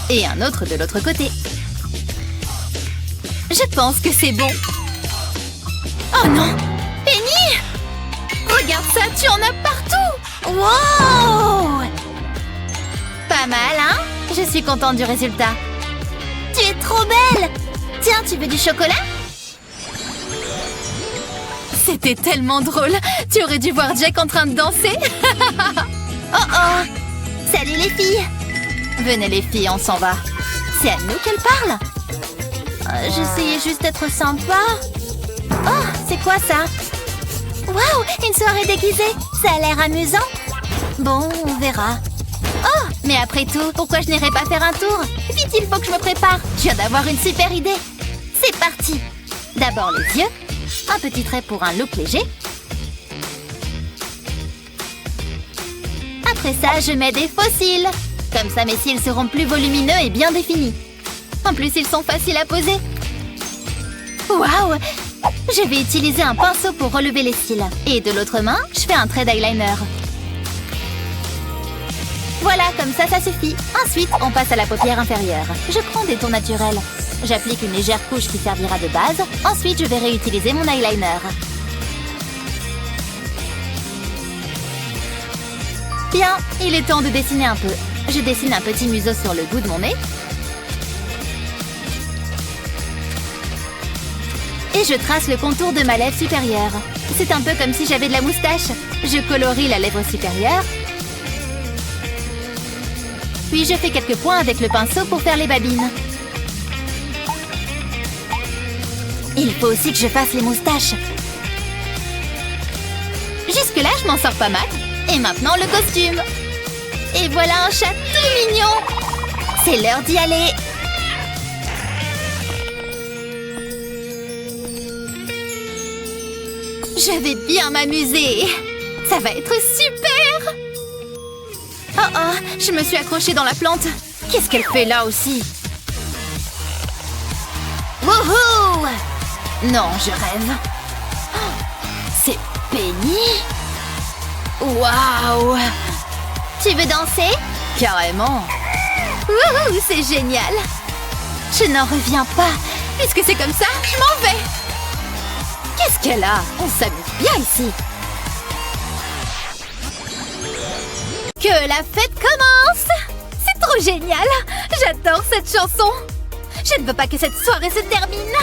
Et un autre de l'autre côté. Je pense que c'est bon. Oh non! Penny! Regarde ça, tu en as partout! Wow! Pas mal, hein? Je suis contente du résultat. Tu es trop belle! Tiens, tu veux du chocolat? C'était tellement drôle! Tu aurais dû voir Jack en train de danser! Oh oh! Salut les filles! Venez les filles, on s'en va. C'est à nous qu'elle parle? J'essayais juste d'être sympa. Oh, c'est quoi ça? Waouh, une soirée déguisée. Ça a l'air amusant. Bon, on verra. Oh, mais après tout, pourquoi je n'irai pas faire un tour? Vite, il faut que je me prépare. Je viens d'avoir une super idée. C'est parti. D'abord les yeux. Un petit trait pour un look léger. Après ça, je mets des faux cils. Comme ça, mes cils seront plus volumineux et bien définis. En plus, ils sont faciles à poser. Waouh! Je vais utiliser un pinceau pour relever les cils. Et de l'autre main, je fais un trait d'eyeliner. Voilà, comme ça suffit. Ensuite, on passe à la paupière inférieure. Je prends des tons naturels. J'applique une légère couche qui servira de base. Ensuite, je vais réutiliser mon eyeliner. Bien, il est temps de dessiner un peu. Je dessine un petit museau sur le bout de mon nez. Et je trace le contour de ma lèvre supérieure. C'est un peu comme si j'avais de la moustache. Je colorie la lèvre supérieure. Puis je fais quelques points avec le pinceau pour faire les babines. Il faut aussi que je fasse les moustaches. Jusque-là, je m'en sors pas mal. Et maintenant, le costume. Et voilà un chat tout mignon. C'est l'heure d'y aller. Je vais bien m'amuser. Ça va être super. Oh oh, je me suis accrochée dans la plante. Qu'est-ce qu'elle fait là aussi? Wouhou! Non, je rêve. Oh, c'est Penny? Waouh! Tu veux danser? Carrément. Wouhou, c'est génial. Je n'en reviens pas. Puisque c'est comme ça, je m'en vais. Qu'est-ce qu'elle a? On s'amuse bien ici. Que la fête commence! C'est trop génial! J'adore cette chanson! Je ne veux pas que cette soirée se termine!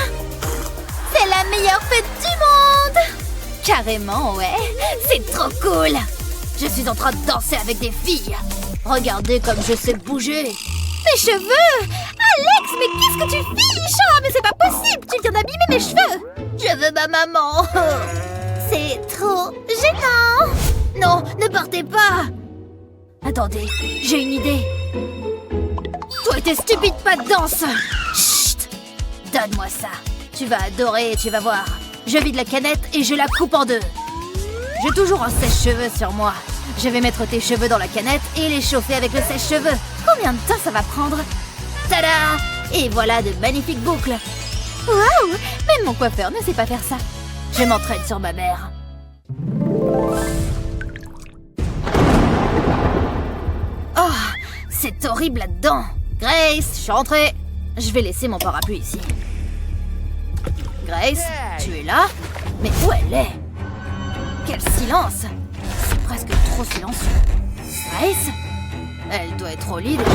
C'est la meilleure fête du monde! Carrément, ouais! C'est trop cool! Je suis en train de danser avec des filles! Regardez comme je sais bouger! Mes cheveux! Alex, mais qu'est-ce que tu fiches? Oh, mais c'est pas possible! Tu viens d'abîmer mes cheveux! Je veux ma maman! C'est trop gênant! Non, ne partez pas! Attendez, j'ai une idée. Toi et tes stupides pas de danse! Chut! Donne-moi ça. Tu vas adorer, tu vas voir. Je vide la canette et je la coupe en deux. J'ai toujours un sèche-cheveux sur moi. Je vais mettre tes cheveux dans la canette et les chauffer avec le sèche-cheveux. Combien de temps ça va prendre? Tada! Et voilà de magnifiques boucles. Waouh! Même mon coiffeur ne sait pas faire ça. Je m'entraîne sur ma mère. Oh, c'est horrible là-dedans. Grace, je suis rentrée. Je vais laisser mon parapluie ici. Grace, tu es là? Mais où elle est? Quel silence! C'est presque trop silencieux. Grace? Elle doit être au lit déjà.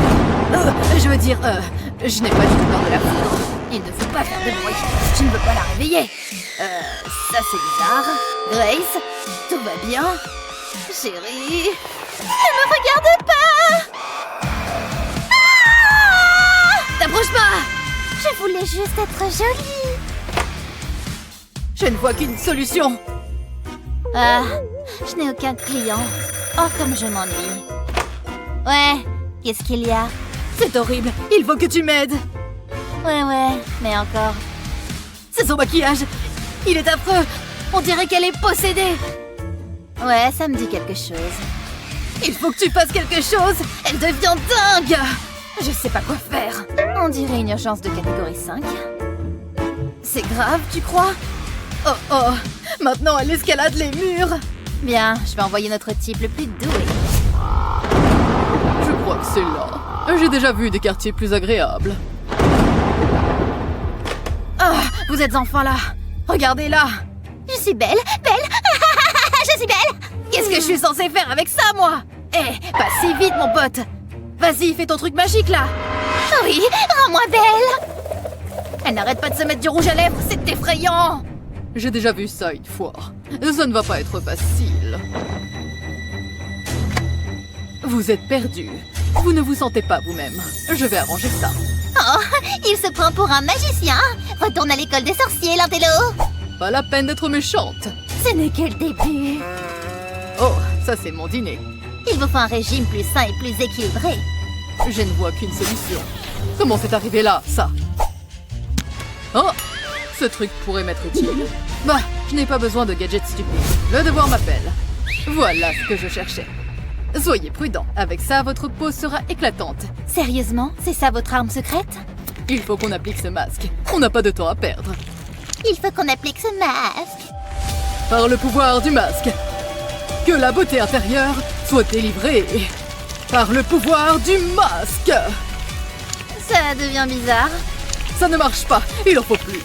Je n'ai pas du tout peur de la foudre. Il ne faut pas faire de bruit. Je ne veux pas la réveiller. Ça c'est bizarre. Grace, tout va bien? Chérie? Ne me regarde pas! Ah! T'approche pas! Je voulais juste être jolie. Je ne vois qu'une solution. Ah, je n'ai aucun client. Oh, comme je m'ennuie. Ouais, qu'est-ce qu'il y a? C'est horrible, il faut que tu m'aides. Ouais, mais encore. C'est son maquillage. Il est affreux. On dirait qu'elle est possédée. Ouais, ça me dit quelque chose. Il faut que tu fasses quelque chose. Elle devient dingue. Je sais pas quoi faire. On dirait une urgence de catégorie 5. C'est grave, tu crois? Oh, maintenant elle escalade les murs. Bien, je vais envoyer notre type le plus doué. Je crois que c'est là. J'ai déjà vu des quartiers plus agréables. Ah, vous êtes enfin là. Regardez là. Je suis belle. Je suis belle. Qu'est-ce que je suis censée faire avec ça, moi? Pas si vite, mon pote. Vas-y, fais ton truc magique, là. Oui, rends-moi belle. Elle n'arrête pas de se mettre du rouge à lèvres, c'est effrayant. J'ai déjà vu ça une fois. Ça ne va pas être facile. Vous êtes perdu. Vous ne vous sentez pas vous-même. Je vais arranger ça. Oh, il se prend pour un magicien. Retourne à l'école des sorciers, l'intello. Pas la peine d'être méchante. Ce n'est que le début. Oh, ça c'est mon dîner. Il vous faut un régime plus sain et plus équilibré. Je ne vois qu'une solution. Comment c'est arrivé là, ça? Oh, ce truc pourrait m'être utile. Bah, je n'ai pas besoin de gadgets stupides. Le devoir m'appelle. Voilà ce que je cherchais. Soyez prudent. Avec ça, votre peau sera éclatante. Sérieusement, c'est ça votre arme secrète? Il faut qu'on applique ce masque. On n'a pas de temps à perdre. Il faut qu'on applique ce masque. Par le pouvoir du masque. Que la beauté intérieure soit délivrée. Par le pouvoir du masque. Ça devient bizarre. Ça ne marche pas. Il en faut plus.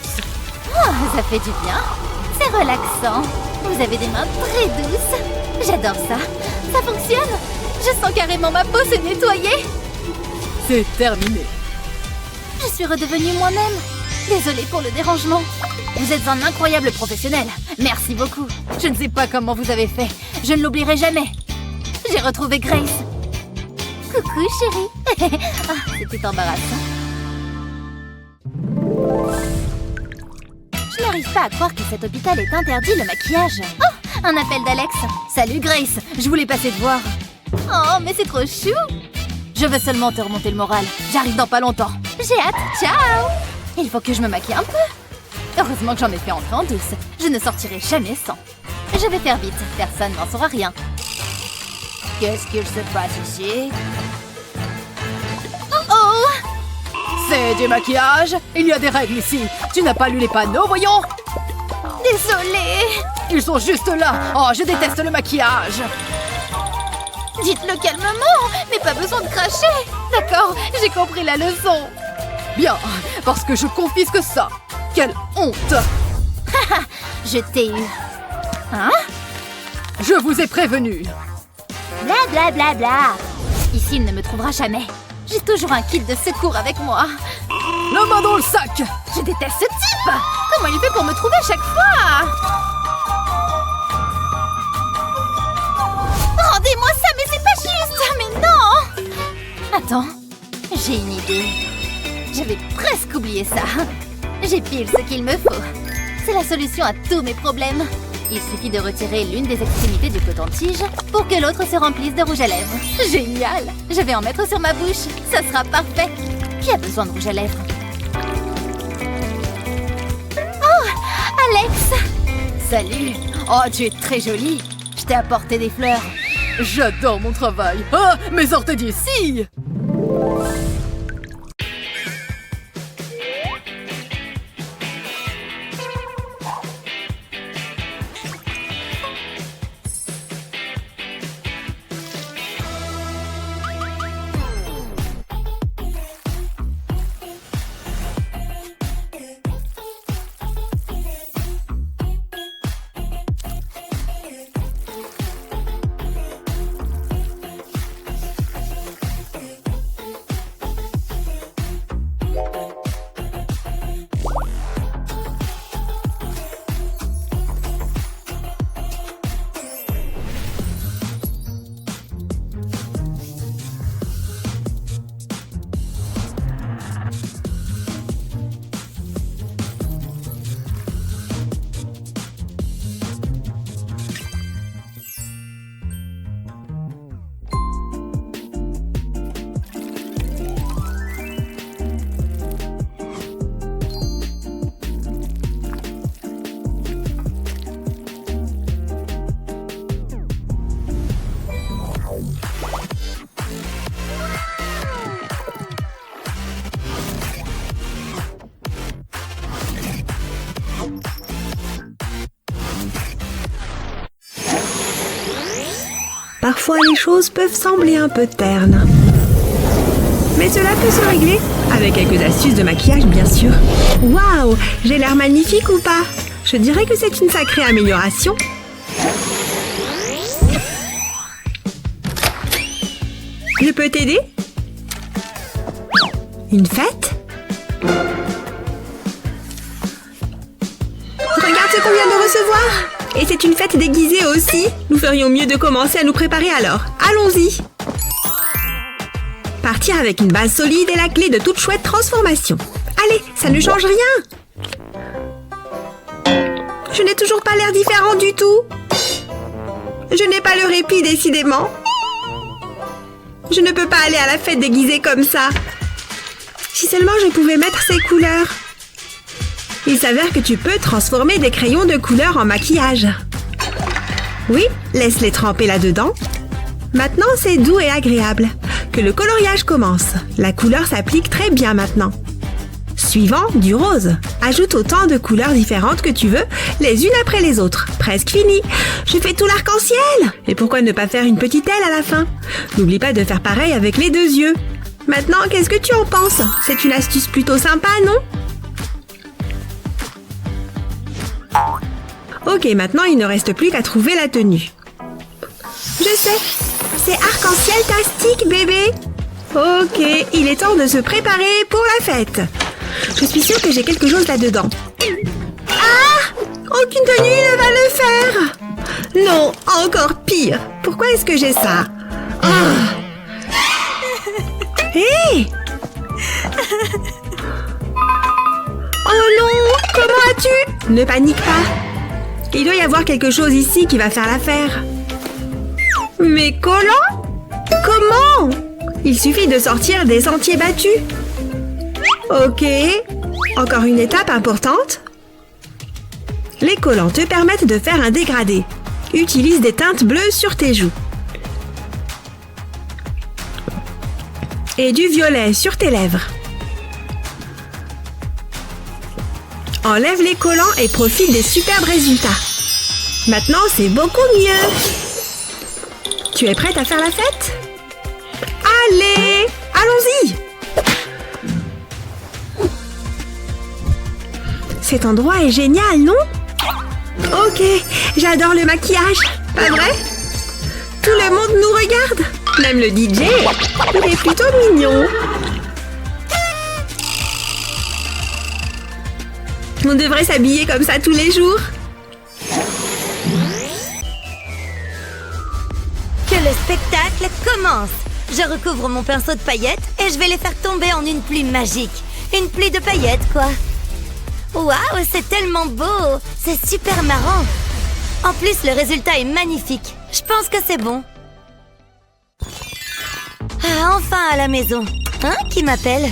Oh, ça fait du bien. C'est relaxant. Vous avez des mains très douces. J'adore ça. Ça fonctionne. Je sens carrément ma peau se nettoyer. C'est terminé. Je suis redevenue moi-même. Désolée pour le dérangement. Vous êtes un incroyable professionnel. Merci beaucoup. Je ne sais pas comment vous avez fait. Je ne l'oublierai jamais. J'ai retrouvé Grace. Coucou, chérie. Ah, c'était embarrassant. Je n'arrive pas à croire que cet hôpital ait interdit le maquillage. Oh, un appel d'Alex. Salut Grace, je voulais passer te voir. Oh, mais c'est trop chou. Je veux seulement te remonter le moral. J'arrive dans pas longtemps. J'ai hâte. Ciao. Il faut que je me maquille un peu. Heureusement que j'en ai fait entrer en douce. Je ne sortirai jamais sans. Je vais faire vite. Personne n'en saura rien. Qu'est-ce qu'il se passe ici? Oh! C'est du maquillage. Il y a des règles ici. Tu n'as pas lu les panneaux, voyons. Désolée. Ils sont juste là. Oh, je déteste le maquillage. Dites-le calmement, mais pas besoin de cracher. D'accord, j'ai compris la leçon. Bien, parce que je confisque ça. Quelle honte! Je t'ai eu. Hein? Je vous ai prévenu. Bla bla bla bla. Ici, il ne me trouvera jamais. J'ai toujours un kit de secours avec moi. La main dans le sac. Je déteste ce type. Comment il fait pour me trouver à chaque fois? Rendez-moi ça, mais c'est pas juste. Mais non. Attends, j'ai une idée. J'avais presque oublié ça. J'ai pile ce qu'il me faut. C'est la solution à tous mes problèmes. Il suffit de retirer l'une des extrémités du coton-tige pour que l'autre se remplisse de rouge à lèvres. Génial! Je vais en mettre sur ma bouche. Ça sera parfait. Qui a besoin de rouge à lèvres? Salut. Oh, tu es très jolie. Je t'ai apporté des fleurs. J'adore mon travail. Ah, mais sortez d'ici! Parfois, les choses peuvent sembler un peu ternes. Mais cela peut se régler, avec quelques astuces de maquillage, bien sûr. Waouh, j'ai l'air magnifique ou pas? Je dirais que c'est une sacrée amélioration. Je peux t'aider? Une fête? Regarde ce qu'on vient de recevoir! Et c'est une fête déguisée aussi. Nous ferions mieux de commencer à nous préparer alors. Allons-y. Partir avec une base solide est la clé de toute chouette transformation. Allez, ça ne change rien. Je n'ai toujours pas l'air différent du tout. Je n'ai pas le répit, décidément. Je ne peux pas aller à la fête déguisée comme ça. Si seulement je pouvais mettre ces couleurs. Il s'avère que tu peux transformer des crayons de couleur en maquillage. Oui, laisse-les tremper là-dedans. Maintenant, c'est doux et agréable. Que le coloriage commence. La couleur s'applique très bien maintenant. Suivant, du rose. Ajoute autant de couleurs différentes que tu veux, les unes après les autres. Presque fini. Je fais tout l'arc-en-ciel. Et pourquoi ne pas faire une petite aile à la fin? N'oublie pas de faire pareil avec les 2 yeux. Maintenant, qu'est-ce que tu en penses? C'est une astuce plutôt sympa, non? Ok, maintenant il ne reste plus qu'à trouver la tenue. Je sais, c'est arc-en-ciel-tastique, bébé. Ok, il est temps de se préparer pour la fête. Je suis sûre que j'ai quelque chose là-dedans. Ah! Aucune tenue ne va le faire. Non, encore pire. Pourquoi est-ce que j'ai ça? Hé! Oh non! Comment as-tu? Ne panique pas. Il doit y avoir quelque chose ici qui va faire l'affaire. Mes collants? Comment? Il suffit de sortir des sentiers battus. Ok. Encore une étape importante. Les collants te permettent de faire un dégradé. Utilise des teintes bleues sur tes joues. Et du violet sur tes lèvres. Enlève les collants et profite des superbes résultats. Maintenant, c'est beaucoup mieux. Tu es prête à faire la fête? Allez, allons-y! Cet endroit est génial, non? Ok, j'adore le maquillage, pas vrai? Tout le monde nous regarde, même le DJ. Il est plutôt mignon. On devrait s'habiller comme ça tous les jours. Que le spectacle commence. Je recouvre mon pinceau de paillettes et je vais les faire tomber en une pluie magique. Une pluie de paillettes, quoi. Waouh, c'est tellement beau. C'est super marrant. En plus, le résultat est magnifique. Je pense que c'est bon. Ah, enfin à la maison. Hein, qui m'appelle?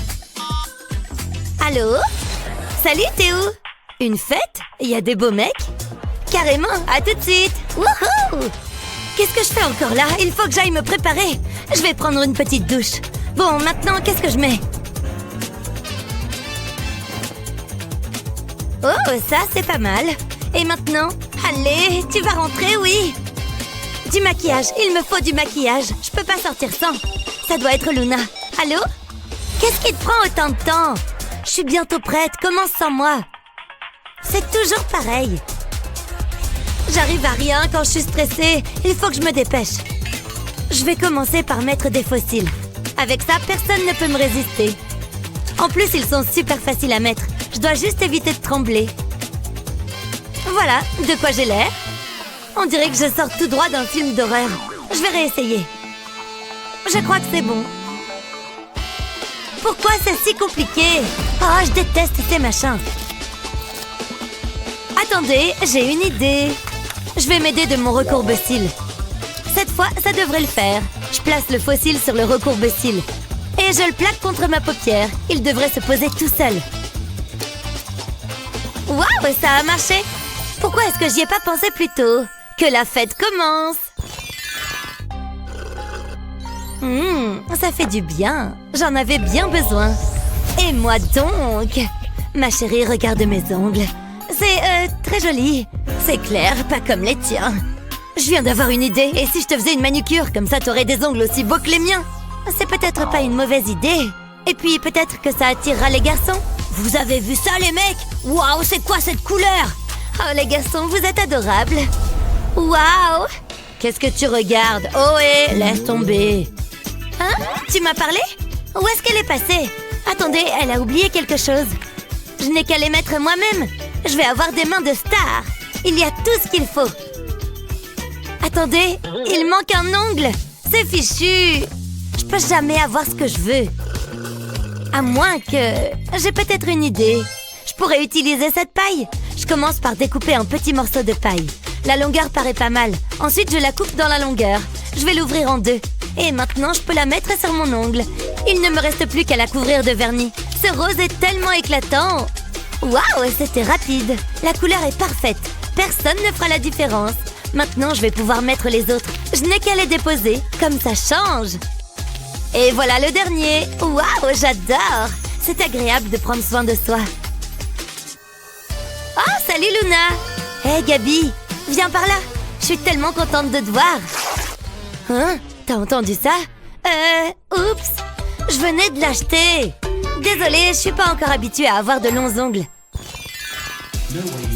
Allô? Salut, Théo. Une fête? Il y a des beaux mecs? Carrément, à tout de suite. Wouhou! Qu'est-ce que je fais encore là? Il faut que j'aille me préparer. Je vais prendre une petite douche. Bon, maintenant, qu'est-ce que je mets? Oh, ça, c'est pas mal. Et maintenant? Allez, tu vas rentrer, oui? Du maquillage, il me faut du maquillage. Je peux pas sortir sans. Ça doit être Luna. Allô? Qu'est-ce qui te prend autant de temps? Je suis bientôt prête, commence sans moi. C'est toujours pareil. J'arrive à rien quand je suis stressée. Il faut que je me dépêche. Je vais commencer par mettre des fossiles. Avec ça, personne ne peut me résister. En plus, ils sont super faciles à mettre. Je dois juste éviter de trembler. Voilà, de quoi j'ai l'air. On dirait que je sors tout droit d'un film d'horreur. Je vais réessayer. Je crois que c'est bon. Pourquoi c'est si compliqué? Oh, je déteste ces machins. Attendez, j'ai une idée. Je vais m'aider de mon recourbe-cils. Cette fois, ça devrait le faire. Je place le fossile sur le recourbe-cils. Et je le plaque contre ma paupière. Il devrait se poser tout seul. Waouh, ça a marché! Pourquoi est-ce que j'y ai pas pensé plus tôt? Que la fête commence! Ça fait du bien. J'en avais bien besoin. Et moi donc? Ma chérie, regarde mes ongles. C'est, très joli. C'est clair, pas comme les tiens. Je viens d'avoir une idée. Et si je te faisais une manucure? Comme ça, t'aurais des ongles aussi beaux que les miens. C'est peut-être pas une mauvaise idée. Et puis, peut-être que ça attirera les garçons. Vous avez vu ça, les mecs? Waouh, c'est quoi cette couleur? Oh, les garçons, vous êtes adorables. Waouh! Qu'est-ce que tu regardes? Oh, hé, laisse tomber. Hein? Tu m'as parlé? Où est-ce qu'elle est passée? Attendez, elle a oublié quelque chose. Je n'ai qu'à les mettre moi-même. Je vais avoir des mains de star. Il y a tout ce qu'il faut. Attendez, il manque un ongle. C'est fichu. Je peux jamais avoir ce que je veux. À moins que... J'ai peut-être une idée. Je pourrais utiliser cette paille. Je commence par découper un petit morceau de paille. La longueur paraît pas mal. Ensuite, je la coupe dans la longueur. Je vais l'ouvrir en deux. Et maintenant, je peux la mettre sur mon ongle. Il ne me reste plus qu'à la couvrir de vernis. Ce rose est tellement éclatant. Waouh, c'était rapide. La couleur est parfaite. Personne ne fera la différence. Maintenant, je vais pouvoir mettre les autres. Je n'ai qu'à les déposer. Comme ça change. Et voilà le dernier. Waouh, j'adore. C'est agréable de prendre soin de soi. Oh, salut Luna. Hé, Gabi, viens par là. Je suis tellement contente de te voir. Hein? T'as entendu ça? Oups. Je venais de l'acheter. Désolée, je suis pas encore habituée à avoir de longs ongles.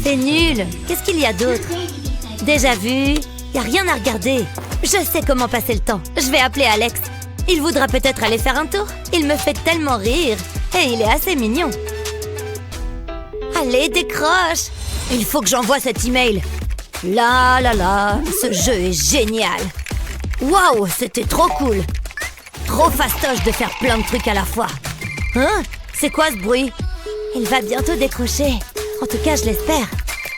C'est nul. Qu'est-ce qu'il y a d'autre? Déjà vu? Y a rien à regarder. Je sais comment passer le temps. Je vais appeler Alex. Il voudra peut-être aller faire un tour. Il me fait tellement rire. Et il est assez mignon. Allez, décroche. Il faut que j'envoie cet email. Là, là, là. Ce jeu est génial. Waouh, c'était trop cool. Trop fastoche de faire plein de trucs à la fois. Hein? C'est quoi ce bruit? Il va bientôt décrocher. En tout cas, je l'espère.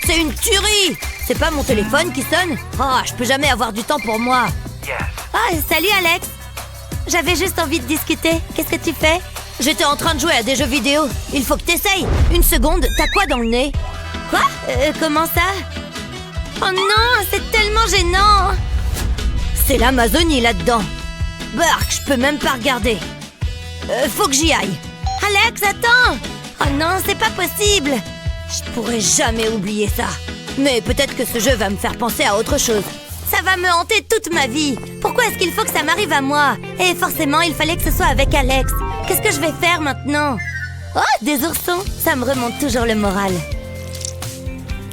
C'est une tuerie! C'est pas mon téléphone qui sonne? Oh, je peux jamais avoir du temps pour moi. Ah, salut Alex. J'avais juste envie de discuter. Qu'est-ce que tu fais? J'étais en train de jouer à des jeux vidéo. Il faut que t'essayes. Une seconde, t'as quoi dans le nez? Quoi? Comment ça? Oh non, c'est tellement gênant. C'est l'Amazonie là-dedans. Bark, je peux même pas regarder. Faut que j'y aille. Alex, attends! Oh non, c'est pas possible. Je pourrais jamais oublier ça. Mais peut-être que ce jeu va me faire penser à autre chose. Ça va me hanter toute ma vie. Pourquoi est-ce qu'il faut que ça m'arrive à moi? Et forcément, il fallait que ce soit avec Alex. Qu'est-ce que je vais faire maintenant? Oh, des oursons. Ça me remonte toujours le moral.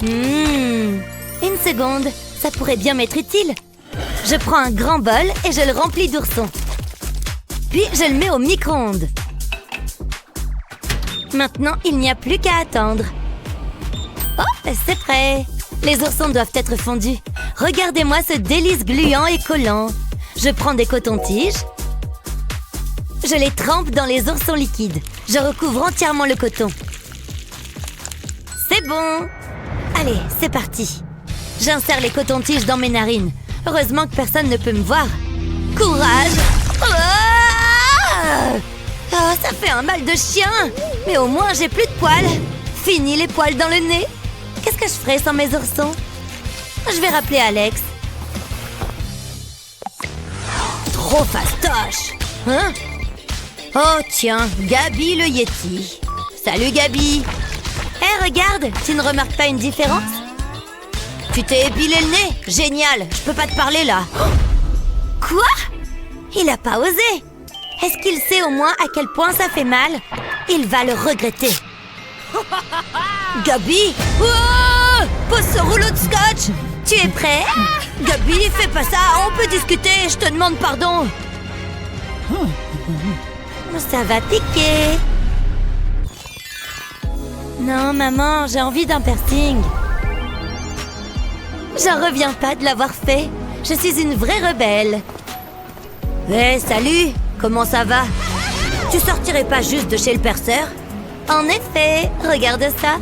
Une seconde. Ça pourrait bien m'être utile. Je prends un grand bol et je le remplis d'oursons. Puis je le mets au micro-ondes. Maintenant, il n'y a plus qu'à attendre. Oh, c'est prêt. Les oursons doivent être fondus. Regardez-moi ce délice gluant et collant. Je prends des cotons-tiges. Je les trempe dans les oursons liquides. Je recouvre entièrement le coton. C'est bon. Allez, c'est parti. J'insère les cotons-tiges dans mes narines. Heureusement que personne ne peut me voir. Courage! Oh, ça fait un mal de chien! Mais au moins, j'ai plus de poils. Fini les poils dans le nez. Qu'est-ce que je ferais sans mes oursons? Je vais rappeler Alex. Trop fastoche. Hein? Oh tiens, Gabi le Yeti. Salut Gabi. Hé, regarde, tu ne remarques pas une différence? Tu t'es épilé le nez? Génial, je peux pas te parler là. Quoi? Il a pas osé. Est-ce qu'il sait au moins à quel point ça fait mal? Il va le regretter. Gabi? Oh! Pose ce rouleau de scotch! Tu es prêt? Gabi, fais pas ça, on peut discuter, je te demande pardon. Ça va piquer. Non, maman, j'ai envie d'un piercing. J'en reviens pas de l'avoir fait. Je suis une vraie rebelle. Hé, salut! Comment ça va? Tu sortirais pas juste de chez le perceur? En effet, regarde ça.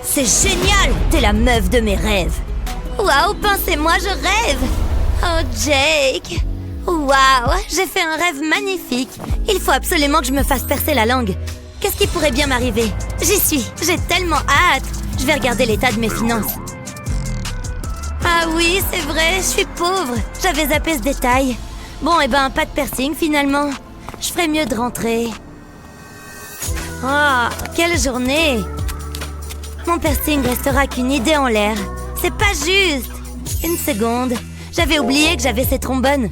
C'est génial! T'es la meuf de mes rêves. Waouh, pensez-moi, je rêve! Oh, Jake! Waouh, j'ai fait un rêve magnifique. Il faut absolument que je me fasse percer la langue. Qu'est-ce qui pourrait bien m'arriver? J'y suis, j'ai tellement hâte. Je vais regarder l'état de mes finances. Ah oui, c'est vrai, je suis pauvre. J'avais zappé ce détail. Bon, eh ben, pas de piercing finalement. Je ferais mieux de rentrer. Oh, quelle journée! Mon piercing restera qu'une idée en l'air. C'est pas juste. Une seconde, j'avais oublié que j'avais ces trombones.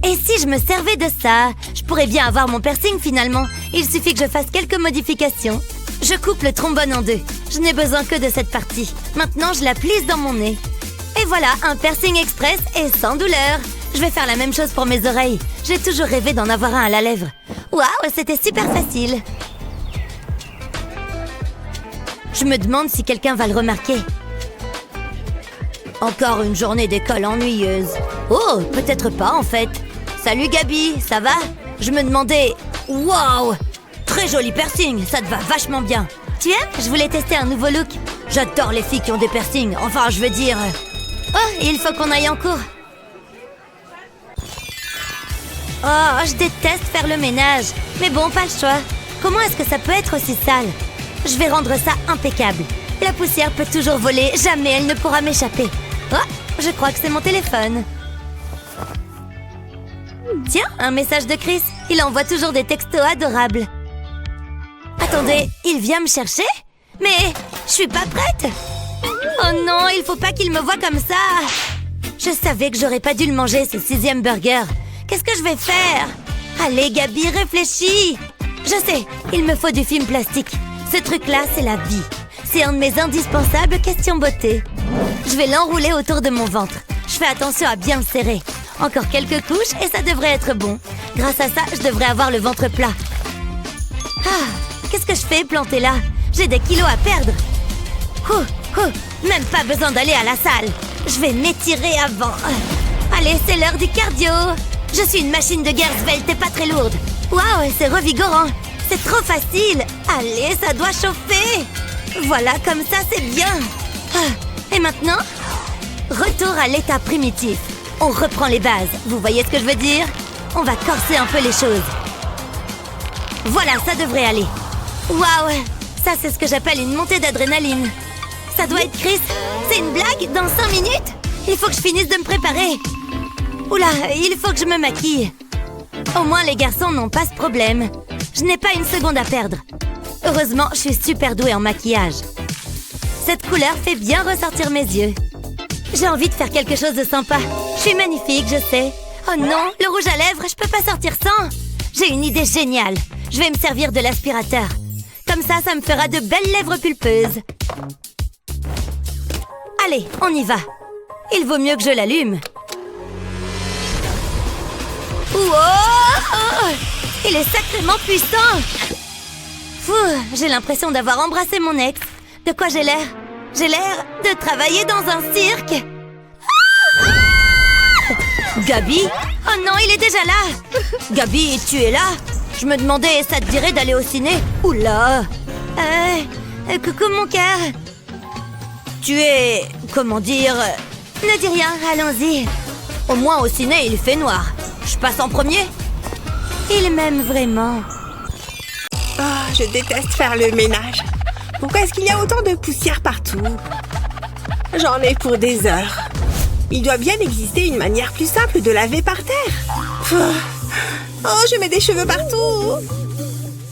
Et si je me servais de ça, je pourrais bien avoir mon piercing finalement. Il suffit que je fasse quelques modifications. Je coupe le trombone en deux. Je n'ai besoin que de cette partie. Maintenant, je la plisse dans mon nez. Et voilà, un piercing express et sans douleur. Je vais faire la même chose pour mes oreilles. J'ai toujours rêvé d'en avoir un à la lèvre. Waouh, c'était super facile. Je me demande si quelqu'un va le remarquer. Encore une journée d'école ennuyeuse. Oh, peut-être pas en fait. Salut Gabi, ça va? Je me demandais... Waouh! Très joli piercing, ça te va vachement bien. Tu aimes? Je voulais tester un nouveau look. J'adore les filles qui ont des piercings. Enfin, je veux dire... Oh, il faut qu'on aille en cours. Oh, je déteste faire le ménage. Mais bon, pas le choix. Comment est-ce que ça peut être aussi sale? Je vais rendre ça impeccable. La poussière peut toujours voler, jamais elle ne pourra m'échapper. Oh, je crois que c'est mon téléphone. Tiens, un message de Chris. Il envoie toujours des textos adorables. Attendez, il vient me chercher? Mais je suis pas prête. Oh non, il faut pas qu'il me voie comme ça. Je savais que j'aurais pas dû le manger, ce 6e burger. Qu'est-ce que je vais faire? Allez, Gabi, réfléchis. Je sais, il me faut du film plastique. Ce truc-là, c'est la vie. C'est un de mes indispensables questions beauté. Je vais l'enrouler autour de mon ventre. Je fais attention à bien le serrer. Encore quelques couches et ça devrait être bon. Grâce à ça, je devrais avoir le ventre plat. Ah, qu'est-ce que je fais planté là? J'ai des kilos à perdre. Même pas besoin d'aller à la salle. Je vais m'étirer avant. Allez, c'est l'heure du cardio. Je suis une machine de guerre svelte et pas très lourde. Waouh, c'est revigorant. C'est trop facile. Allez, ça doit chauffer. Voilà, comme ça, c'est bien. Et maintenant, retour à l'état primitif. On reprend les bases. Vous voyez ce que je veux dire? On va corser un peu les choses. Voilà, ça devrait aller. Waouh, ça c'est ce que j'appelle une montée d'adrénaline. Ça doit être Chris. C'est une blague? Dans 5 minutes? Il faut que je finisse de me préparer. Oula, il faut que je me maquille. Au moins les garçons n'ont pas ce problème. Je n'ai pas une seconde à perdre. Heureusement, je suis super douée en maquillage. Cette couleur fait bien ressortir mes yeux. J'ai envie de faire quelque chose de sympa. Je suis magnifique, je sais. Oh non, le rouge à lèvres, je peux pas sortir sans. J'ai une idée géniale. Je vais me servir de l'aspirateur. Comme ça me fera de belles lèvres pulpeuses. Allez, on y va. Il vaut mieux que je l'allume. Wow! Il est sacrément puissant. J'ai l'impression d'avoir embrassé mon ex. De quoi j'ai l'air? J'ai l'air de travailler dans un cirque. Gabi? Oh non, il est déjà là. Gabi, tu es là? Je me demandais, ça te dirait d'aller au ciné? Oula. Coucou mon cœur. Tu es... comment dire... Ne dis rien, allons-y. Au moins au ciné, il fait noir. Je passe en premier? Il m'aime vraiment. Oh, je déteste faire le ménage. Pourquoi est-ce qu'il y a autant de poussière partout? J'en ai pour des heures. Il doit bien exister une manière plus simple de laver par terre. Oh, je mets des cheveux partout.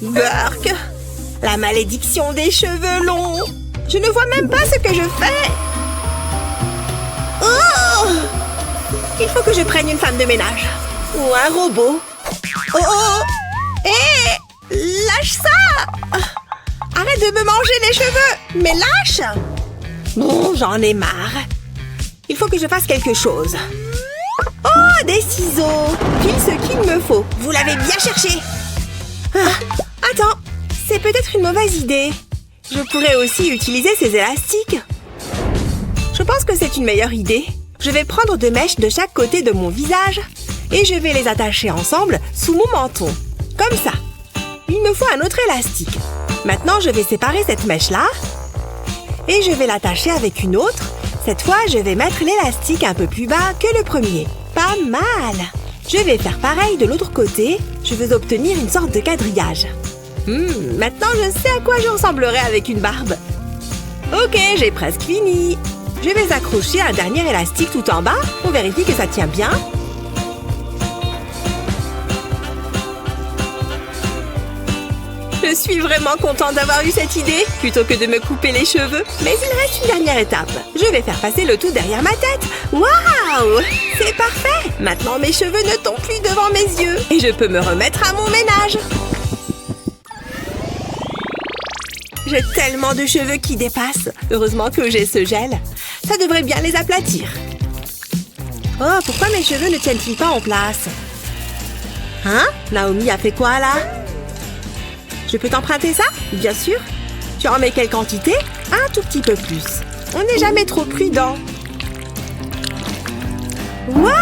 Burk. La malédiction des cheveux longs. Je ne vois même pas ce que je fais. Oh! Il faut que je prenne une femme de ménage. Ou un robot. Oh oh! Hé! Lâche ça! Arrête de me manger les cheveux! Mais lâche! Bon, j'en ai marre. Il faut que je fasse quelque chose. Oh, des ciseaux! Pile ce qu'il me faut. Vous l'avez bien cherché. Attends, c'est peut-être une mauvaise idée. Je pourrais aussi utiliser ces élastiques. Je pense que c'est une meilleure idée. Je vais prendre 2 mèches de chaque côté de mon visage et je vais les attacher ensemble sous mon menton. Comme ça. Il me faut un autre élastique. Maintenant, je vais séparer cette mèche-là et je vais l'attacher avec une autre. Cette fois, je vais mettre l'élastique un peu plus bas que le premier. Pas mal! Je vais faire pareil de l'autre côté. Je veux obtenir une sorte de quadrillage. Maintenant, je sais à quoi je ressemblerai avec une barbe. Ok, j'ai presque fini. Je vais accrocher un dernier élastique tout en bas. On vérifie que ça tient bien. Je suis vraiment contente d'avoir eu cette idée, plutôt que de me couper les cheveux. Mais il reste une dernière étape. Je vais faire passer le tout derrière ma tête. Waouh! C'est parfait! Maintenant, mes cheveux ne tombent plus devant mes yeux. Et je peux me remettre à mon ménage. J'ai tellement de cheveux qui dépassent. Heureusement que j'ai ce gel. Ça devrait bien les aplatir. Oh, pourquoi mes cheveux ne tiennent-ils pas en place? Hein? Naomi a fait quoi là? Je peux t'emprunter ça? Bien sûr. Tu en mets quelle quantité? Un tout petit peu plus. On n'est jamais trop prudent. Waouh!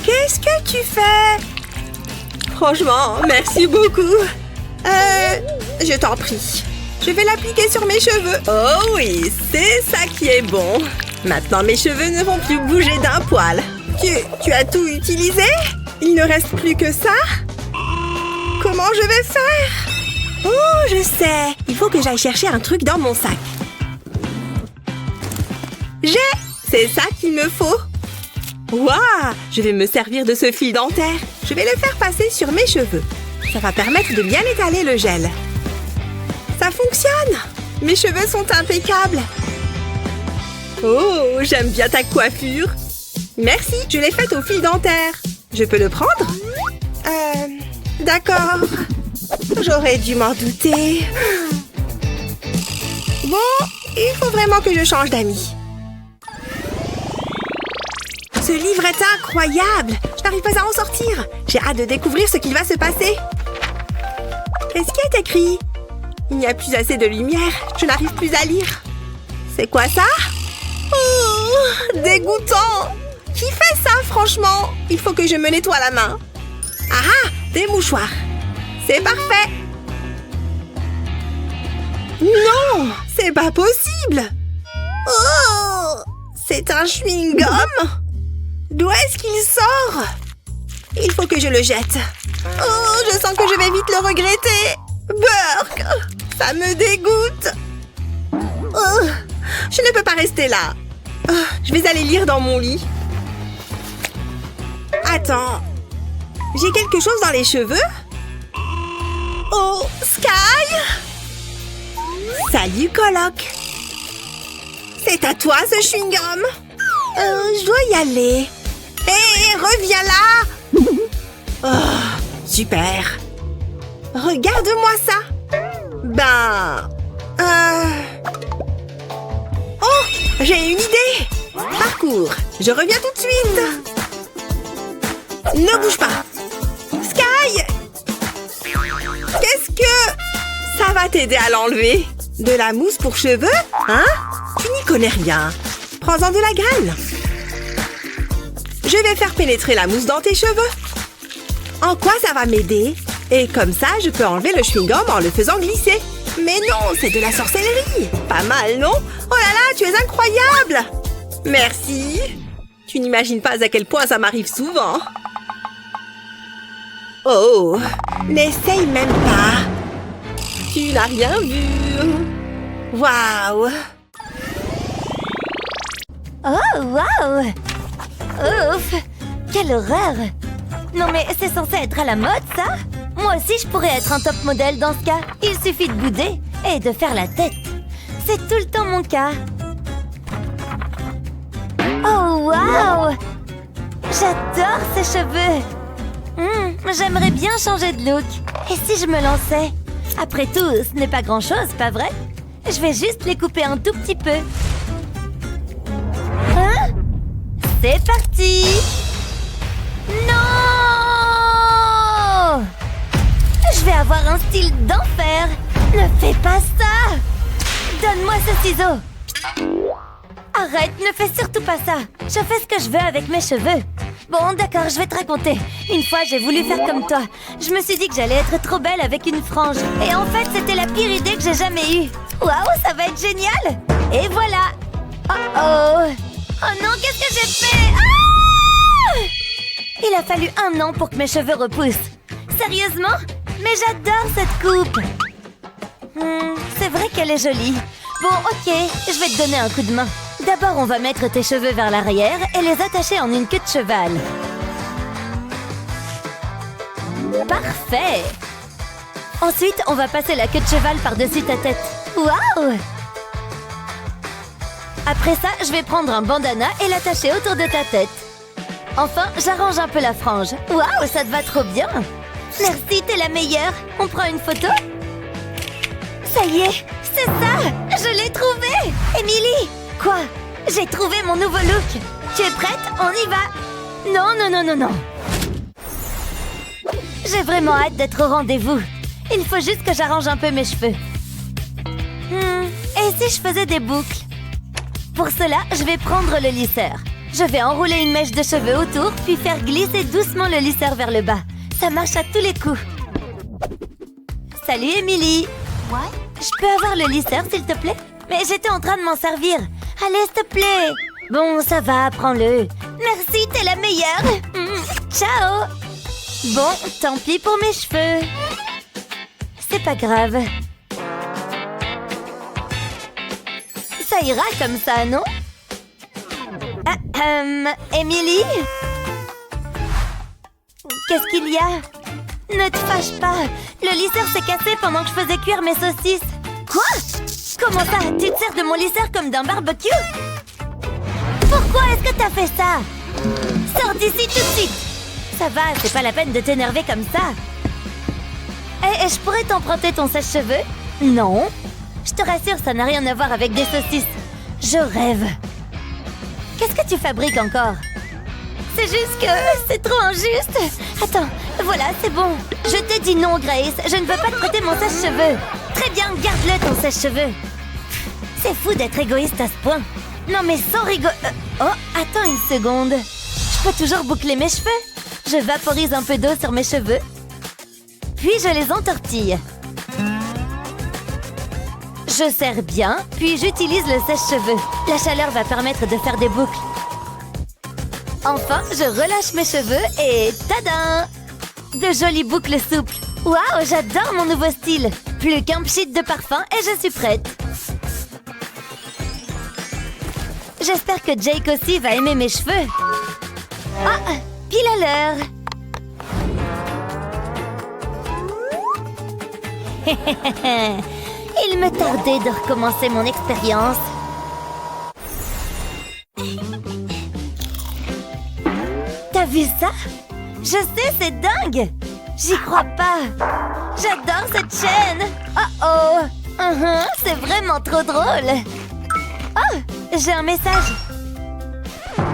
Qu'est-ce que tu fais? Franchement, merci beaucoup. Je t'en prie. Je vais l'appliquer sur mes cheveux. Oh oui, c'est ça qui est bon. Maintenant, mes cheveux ne vont plus bouger d'un poil. Tu as tout utilisé? Il ne reste plus que ça? Comment je vais faire? Oh, je sais. Il faut que j'aille chercher un truc dans mon sac. C'est ça qu'il me faut. Waouh! Je vais me servir de ce fil dentaire. Je vais le faire passer sur mes cheveux. Ça va permettre de bien étaler le gel. Ça fonctionne! Mes cheveux sont impeccables. Oh, j'aime bien ta coiffure. Merci, je l'ai faite au fil dentaire. Je peux le prendre? D'accord. J'aurais dû m'en douter. Bon, il faut vraiment que je change d'amis. Ce livre est incroyable. Je n'arrive pas à en sortir. J'ai hâte de découvrir ce qu'il va se passer. Qu'est-ce qui est écrit? Il n'y a plus assez de lumière. Je n'arrive plus à lire. C'est quoi ça? Oh, dégoûtant! Qui fait ça, franchement? Il faut que je me nettoie la main. Ah, des mouchoirs. C'est parfait. Non, c'est pas possible. Oh, c'est un chewing-gum. D'où est-ce qu'il sort? Il faut que je le jette. Oh, je sens que je vais vite le regretter. Burk, ça me dégoûte. Oh, je ne peux pas rester là. Oh, je vais aller lire dans mon lit. Attends, j'ai quelque chose dans les cheveux? Oh, Sky! Salut, coloc. C'est à toi, ce chewing-gum? Je dois y aller. Hé, reviens là! Oh, super. Regarde-moi ça. Ben... Oh, j'ai une idée. Parcours. Je reviens tout de suite. Ne bouge pas. Sky! Qu'est-ce que... Ça va t'aider à l'enlever. De la mousse pour cheveux? Hein? Tu n'y connais rien. Prends-en de la graine. Je vais faire pénétrer la mousse dans tes cheveux. En quoi ça va m'aider? Et comme ça, je peux enlever le chewing-gum en le faisant glisser. Mais non, c'est de la sorcellerie. Pas mal, non? Oh là là, tu es incroyable! Merci. Tu n'imagines pas à quel point ça m'arrive souvent. Oh, n'essaye même pas. Tu n'as rien vu. Waouh! Oh, waouh! Ouf! Quelle horreur! Non mais c'est censé être à la mode, ça? Moi aussi, je pourrais être un top modèle dans ce cas. Il suffit de bouder et de faire la tête. C'est tout le temps mon cas. Oh, waouh! J'adore ces cheveux! J'aimerais bien changer de look. Et si je me lançais? Après tout, ce n'est pas grand-chose, pas vrai? Je vais juste les couper un tout petit peu. Hein? C'est parti! Non! Je vais avoir un style d'enfer! Ne fais pas ça! Donne-moi ce ciseau! Arrête, ne fais surtout pas ça! Je fais ce que je veux avec mes cheveux. Bon, d'accord, je vais te raconter. Une fois, j'ai voulu faire comme toi. Je me suis dit que j'allais être trop belle avec une frange. Et en fait, c'était la pire idée que j'ai jamais eue. Waouh, ça va être génial! Et voilà! Oh oh! Oh non, qu'est-ce que j'ai fait? Ah! Il a fallu 1 an pour que mes cheveux repoussent. Sérieusement? Mais j'adore cette coupe! C'est vrai qu'elle est jolie. Bon, ok, je vais te donner un coup de main. D'abord, on va mettre tes cheveux vers l'arrière et les attacher en une queue de cheval. Parfait! Ensuite, on va passer la queue de cheval par-dessus ta tête. Waouh! Après ça, je vais prendre un bandana et l'attacher autour de ta tête. Enfin, j'arrange un peu la frange. Waouh, ça te va trop bien! Merci, t'es la meilleure. On prend une photo? Ça y est, c'est ça! Je l'ai trouvé! Émilie! Quoi? J'ai trouvé mon nouveau look! Tu es prête? On y va! Non, non, non, non, non! J'ai vraiment hâte d'être au rendez-vous. Il faut juste que j'arrange un peu mes cheveux. Et si je faisais des boucles? Pour cela, je vais prendre le lisseur. Je vais enrouler une mèche de cheveux autour, puis faire glisser doucement le lisseur vers le bas. Ça marche à tous les coups. Salut, Émilie! Ouais? Je peux avoir le lisseur, s'il te plaît? Mais j'étais en train de m'en servir. Allez, s'il te plaît! Bon, ça va, prends-le. Merci, t'es la meilleure! Ciao! Bon, tant pis pour mes cheveux. C'est pas grave. Ça ira comme ça, non? Émilie? Qu'est-ce qu'il y a? Ne te fâche pas. Le lisseur s'est cassé pendant que je faisais cuire mes saucisses. Quoi? Comment ça? Tu te sers de mon lisseur comme d'un barbecue? Pourquoi est-ce que t'as fait ça? Sors d'ici tout de suite! Ça va, c'est pas la peine de t'énerver comme ça. Et je pourrais t'emprunter ton sèche-cheveux? Non. Je te rassure, ça n'a rien à voir avec des saucisses. Je rêve. Qu'est-ce que tu fabriques encore? C'est juste que c'est trop injuste. Attends, voilà, c'est bon. Je t'ai dit non, Grace. Je ne veux pas te prêter mon sèche-cheveux. Très bien, garde-le, ton sèche-cheveux. C'est fou d'être égoïste à ce point. Non, mais sans rigoler... Oh, attends une seconde. Je peux toujours boucler mes cheveux. Je vaporise un peu d'eau sur mes cheveux. Puis je les entortille. Je serre bien, puis j'utilise le sèche-cheveux. La chaleur va permettre de faire des boucles. Enfin, je relâche mes cheveux et tada! De jolies boucles souples. Waouh, j'adore mon nouveau style. Plus qu'un pchit de parfum et je suis prête. J'espère que Jake aussi va aimer mes cheveux. Ah, pile à l'heure. Il me tardait de recommencer mon expérience. T'as vu ça? Je sais, c'est dingue! J'y crois pas! J'adore cette chaîne! Oh oh! C'est vraiment trop drôle! Oh! J'ai un message!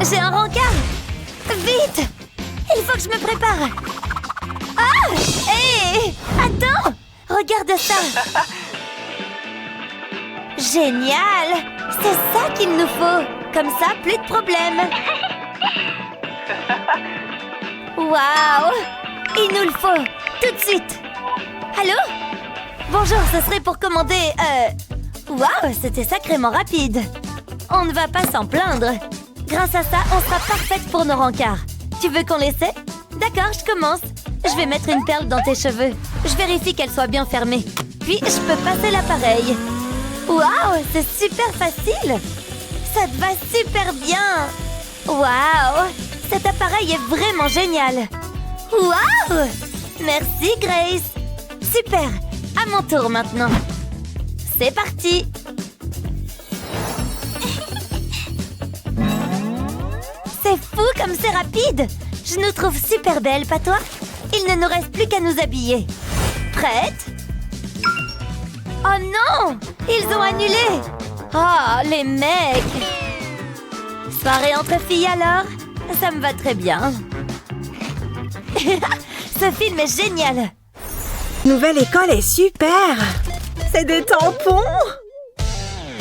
J'ai un rencard! Vite! Il faut que je me prépare! Ah! Hé! Attends! Regarde ça! Génial! C'est ça qu'il nous faut! Comme ça, plus de problèmes! Waouh! Il nous le faut! Tout de suite! Allô? Bonjour, ce serait pour commander... Waouh, c'était sacrément rapide! On ne va pas s'en plaindre! Grâce à ça, on sera parfaite pour nos rencarts! Tu veux qu'on l'essaie? D'accord, je commence! Je vais mettre une perle dans tes cheveux. Je vérifie qu'elle soit bien fermée. Puis, je peux passer l'appareil. Waouh, c'est super facile! Ça te va super bien. Waouh! Cet appareil est vraiment génial. Waouh! Merci, Grace. Super. À mon tour maintenant. C'est parti. C'est fou comme c'est rapide. Je nous trouve super belles, pas toi? Il ne nous reste plus qu'à nous habiller. Prête? Oh non! Ils ont annulé! Oh, les mecs! Soirée entre filles alors? Ça me va très bien. Ce film est génial! Nouvelle école est super! C'est des tampons!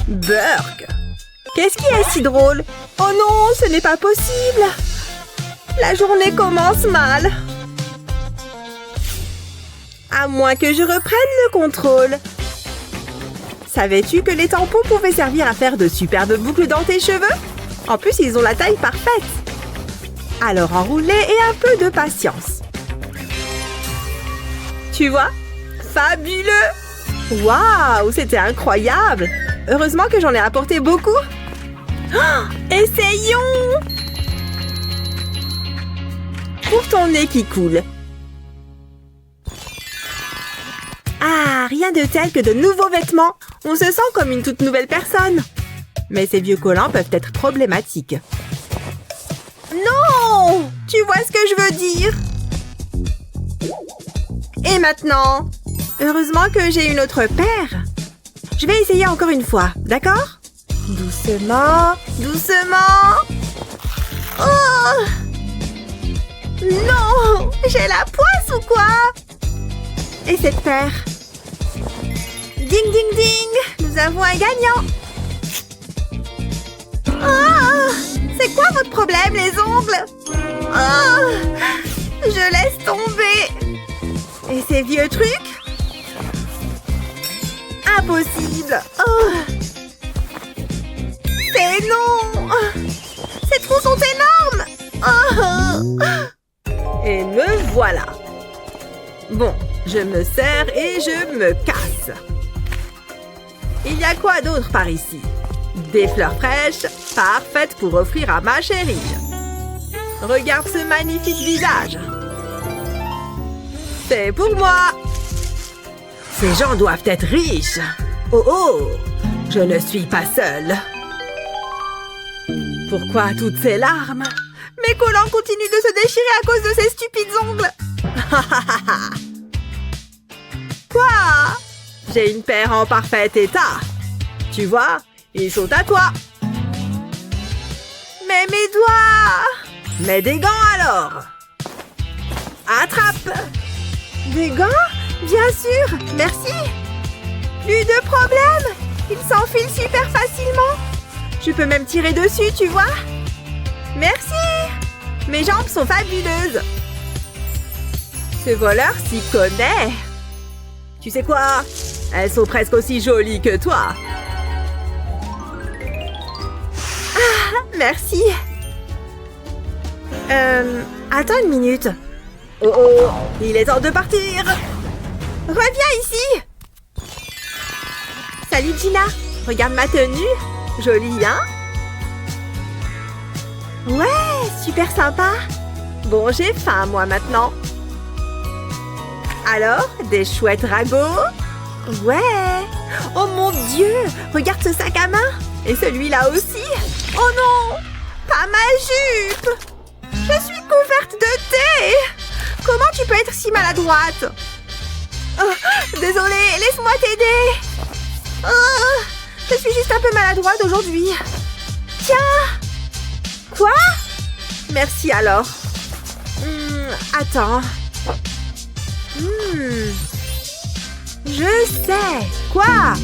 Burk! Qu'est-ce qui est si drôle? Oh non, ce n'est pas possible! La journée commence mal. À moins que je reprenne le contrôle. Savais-tu que les tampons pouvaient servir à faire de superbes boucles dans tes cheveux? En plus, ils ont la taille parfaite. Alors enroule-les et un peu de patience. Tu vois? Fabuleux! Waouh, c'était incroyable! Heureusement que j'en ai apporté beaucoup. Oh, essayons! Pour ton nez qui coule. Ah, rien de tel que de nouveaux vêtements. On se sent comme une toute nouvelle personne. Mais ces vieux collants peuvent être problématiques. Non! Tu vois ce que je veux dire? Et maintenant? Heureusement que j'ai une autre paire. Je vais essayer encore une fois, d'accord? Doucement, doucement. Oh! Non! J'ai la poisse ou quoi? Et cette paire? Ding, ding, ding! Nous avons un gagnant! Oh! C'est quoi votre problème, les ongles? Oh! Je laisse tomber! Et ces vieux trucs? Impossible! Oh! C'est non! Ces trous sont énormes! Oh! Et me voilà! Bon, je me sers et je me casse. Il y a quoi d'autre par ici? Des fleurs fraîches, parfaites pour offrir à ma chérie. Regarde ce magnifique visage. C'est pour moi. Ces gens doivent être riches. Oh oh, je ne suis pas seule. Pourquoi toutes ces larmes? Mes collants continuent de se déchirer à cause de ces stupides ongles. Quoi? J'ai une paire en parfait état. Tu vois, ils sont à toi. Mais mes doigts! Mets des gants alors. Attrape. Des gants? Bien sûr, merci. Plus de problème. Ils s'enfilent super facilement. Je peux même tirer dessus, tu vois? Merci. Mes jambes sont fabuleuses. Ce voleur s'y connaît. Tu sais quoi? Elles sont presque aussi jolies que toi. Ah, merci. Attends une minute. Oh oh, il est temps de partir. Reviens ici. Salut Gina. Regarde ma tenue. Jolie, hein? Ouais, super sympa. Bon, j'ai faim, moi, maintenant. Alors, des chouettes ragots? Ouais. Oh mon Dieu, regarde ce sac à main. Et celui-là aussi. Oh non, pas ma jupe. Je suis couverte de thé. Comment tu peux être si maladroite? Oh, désolée, laisse-moi t'aider. Oh, je suis juste un peu maladroite aujourd'hui. Tiens. Quoi? Merci alors. Attends. Je sais. Quoi?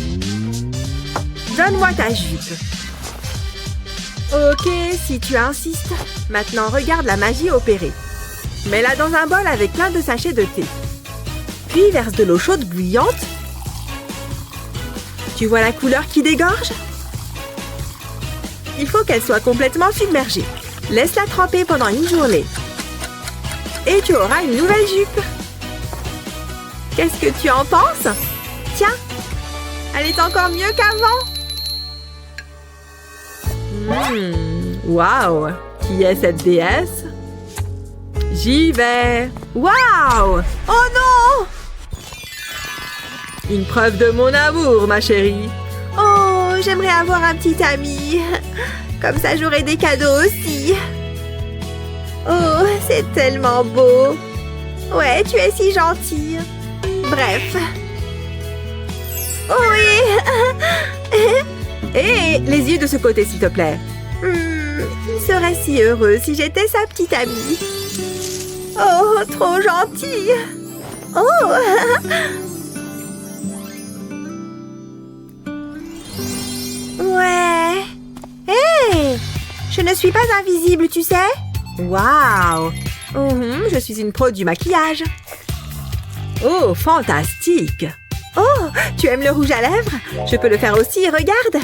Donne-moi ta jupe. Ok, si tu insistes. Maintenant, regarde la magie opérer. Mets-la dans un bol avec plein de sachets de thé. Puis verse de l'eau chaude bouillante. Tu vois la couleur qui dégorge? Il faut qu'elle soit complètement submergée. Laisse-la tremper pendant une journée. Et tu auras une nouvelle jupe. Qu'est-ce que tu en penses? Tiens, elle est encore mieux qu'avant. Waouh! Qui est cette déesse? J'y vais! Waouh! Oh non! Une preuve de mon amour, ma chérie. Oh, j'aimerais avoir un petit ami. Comme ça, j'aurai des cadeaux aussi. Oh, c'est tellement beau. Ouais, tu es si gentille. Bref. Oh oui! Hé, les yeux de ce côté, s'il te plaît. Il serait si heureux si j'étais sa petite amie. Oh, trop gentille. Oh! Ouais. Hé! Je ne suis pas invisible, tu sais? Waouh! Je suis une pro du maquillage. Oh, fantastique! Oh, tu aimes le rouge à lèvres? Je peux le faire aussi, regarde!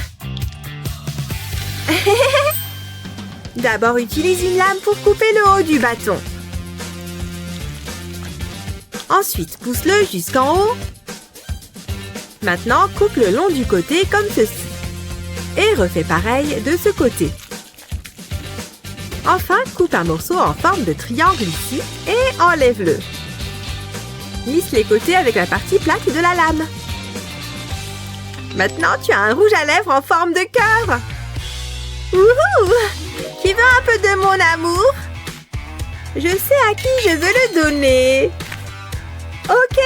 D'abord, utilise une lame pour couper le haut du bâton. Ensuite, pousse-le jusqu'en haut. Maintenant, coupe le long du côté comme ceci. Et refais pareil de ce côté. Enfin, coupe un morceau en forme de triangle ici et enlève-le. Lisse les côtés avec la partie plate de la lame. Maintenant, tu as un rouge à lèvres en forme de cœur. Wouhou! Qui veut un peu de mon amour? Je sais à qui je veux le donner. Ok.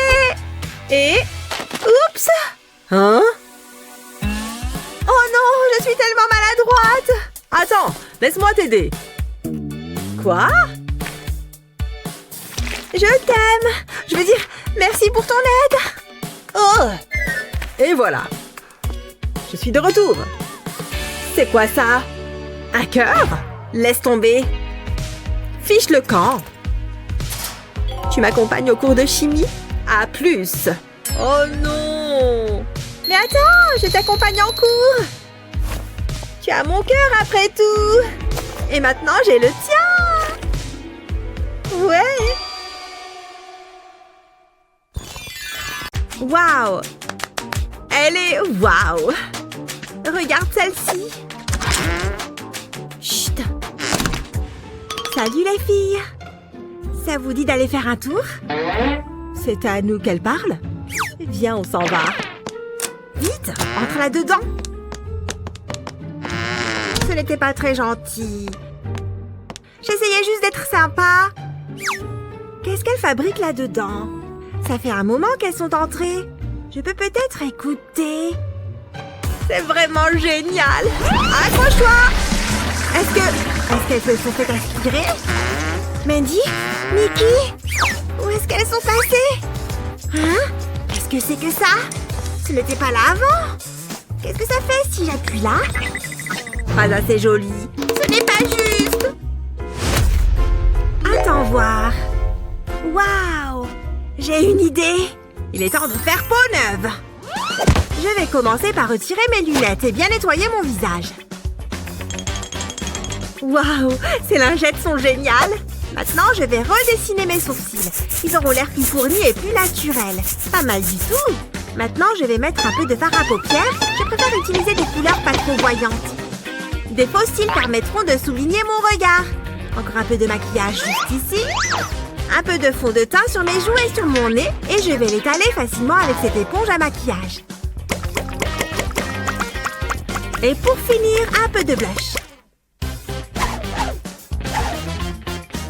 Et... Oups! Hein? Oh non, je suis tellement maladroite! Attends, laisse-moi t'aider. Quoi? Je t'aime. Je veux dire, merci pour ton aide. Oh! Et voilà. Je suis de retour. C'est quoi ça? Un cœur? Laisse tomber. Fiche le camp. Tu m'accompagnes au cours de chimie? À plus. Oh non! Mais attends, je t'accompagne en cours. Tu as mon cœur après tout. Et maintenant, j'ai le tien. Ouais. Waouh! Elle est waouh! Regarde celle-ci. Chut! Salut les filles! Ça vous dit d'aller faire un tour? C'est à nous qu'elle parle? Viens, on s'en va. Vite, entre là-dedans. Ce n'était pas très gentil. J'essayais juste d'être sympa. Qu'est-ce qu'elle fabrique là-dedans? Ça fait un moment qu'elles sont entrées. Je peux peut-être écouter. C'est vraiment génial. Accroche-toi. Est-ce qu'elles se sont fait inspirer? Mandy? Nikki? Où est-ce qu'elles sont passées? Hein? Qu'est-ce que c'est que ça? Ce n'était pas là avant. Qu'est-ce que ça fait si j'appuie là? Pas assez joli. Ce n'est pas juste. Attends voir. Waouh! J'ai une idée. Il est temps de faire peau neuve. Je vais commencer par retirer mes lunettes et bien nettoyer mon visage. Waouh! Ces lingettes sont géniales. Maintenant, je vais redessiner mes sourcils. Ils auront l'air plus fournis et plus naturels. Pas mal du tout. Maintenant, je vais mettre un peu de fard à paupières. Je préfère utiliser des couleurs pas trop voyantes. Des faux cils permettront de souligner mon regard. Encore un peu de maquillage juste ici. Un peu de fond de teint sur mes joues et sur mon nez. Et je vais l'étaler facilement avec cette éponge à maquillage. Et pour finir, un peu de blush.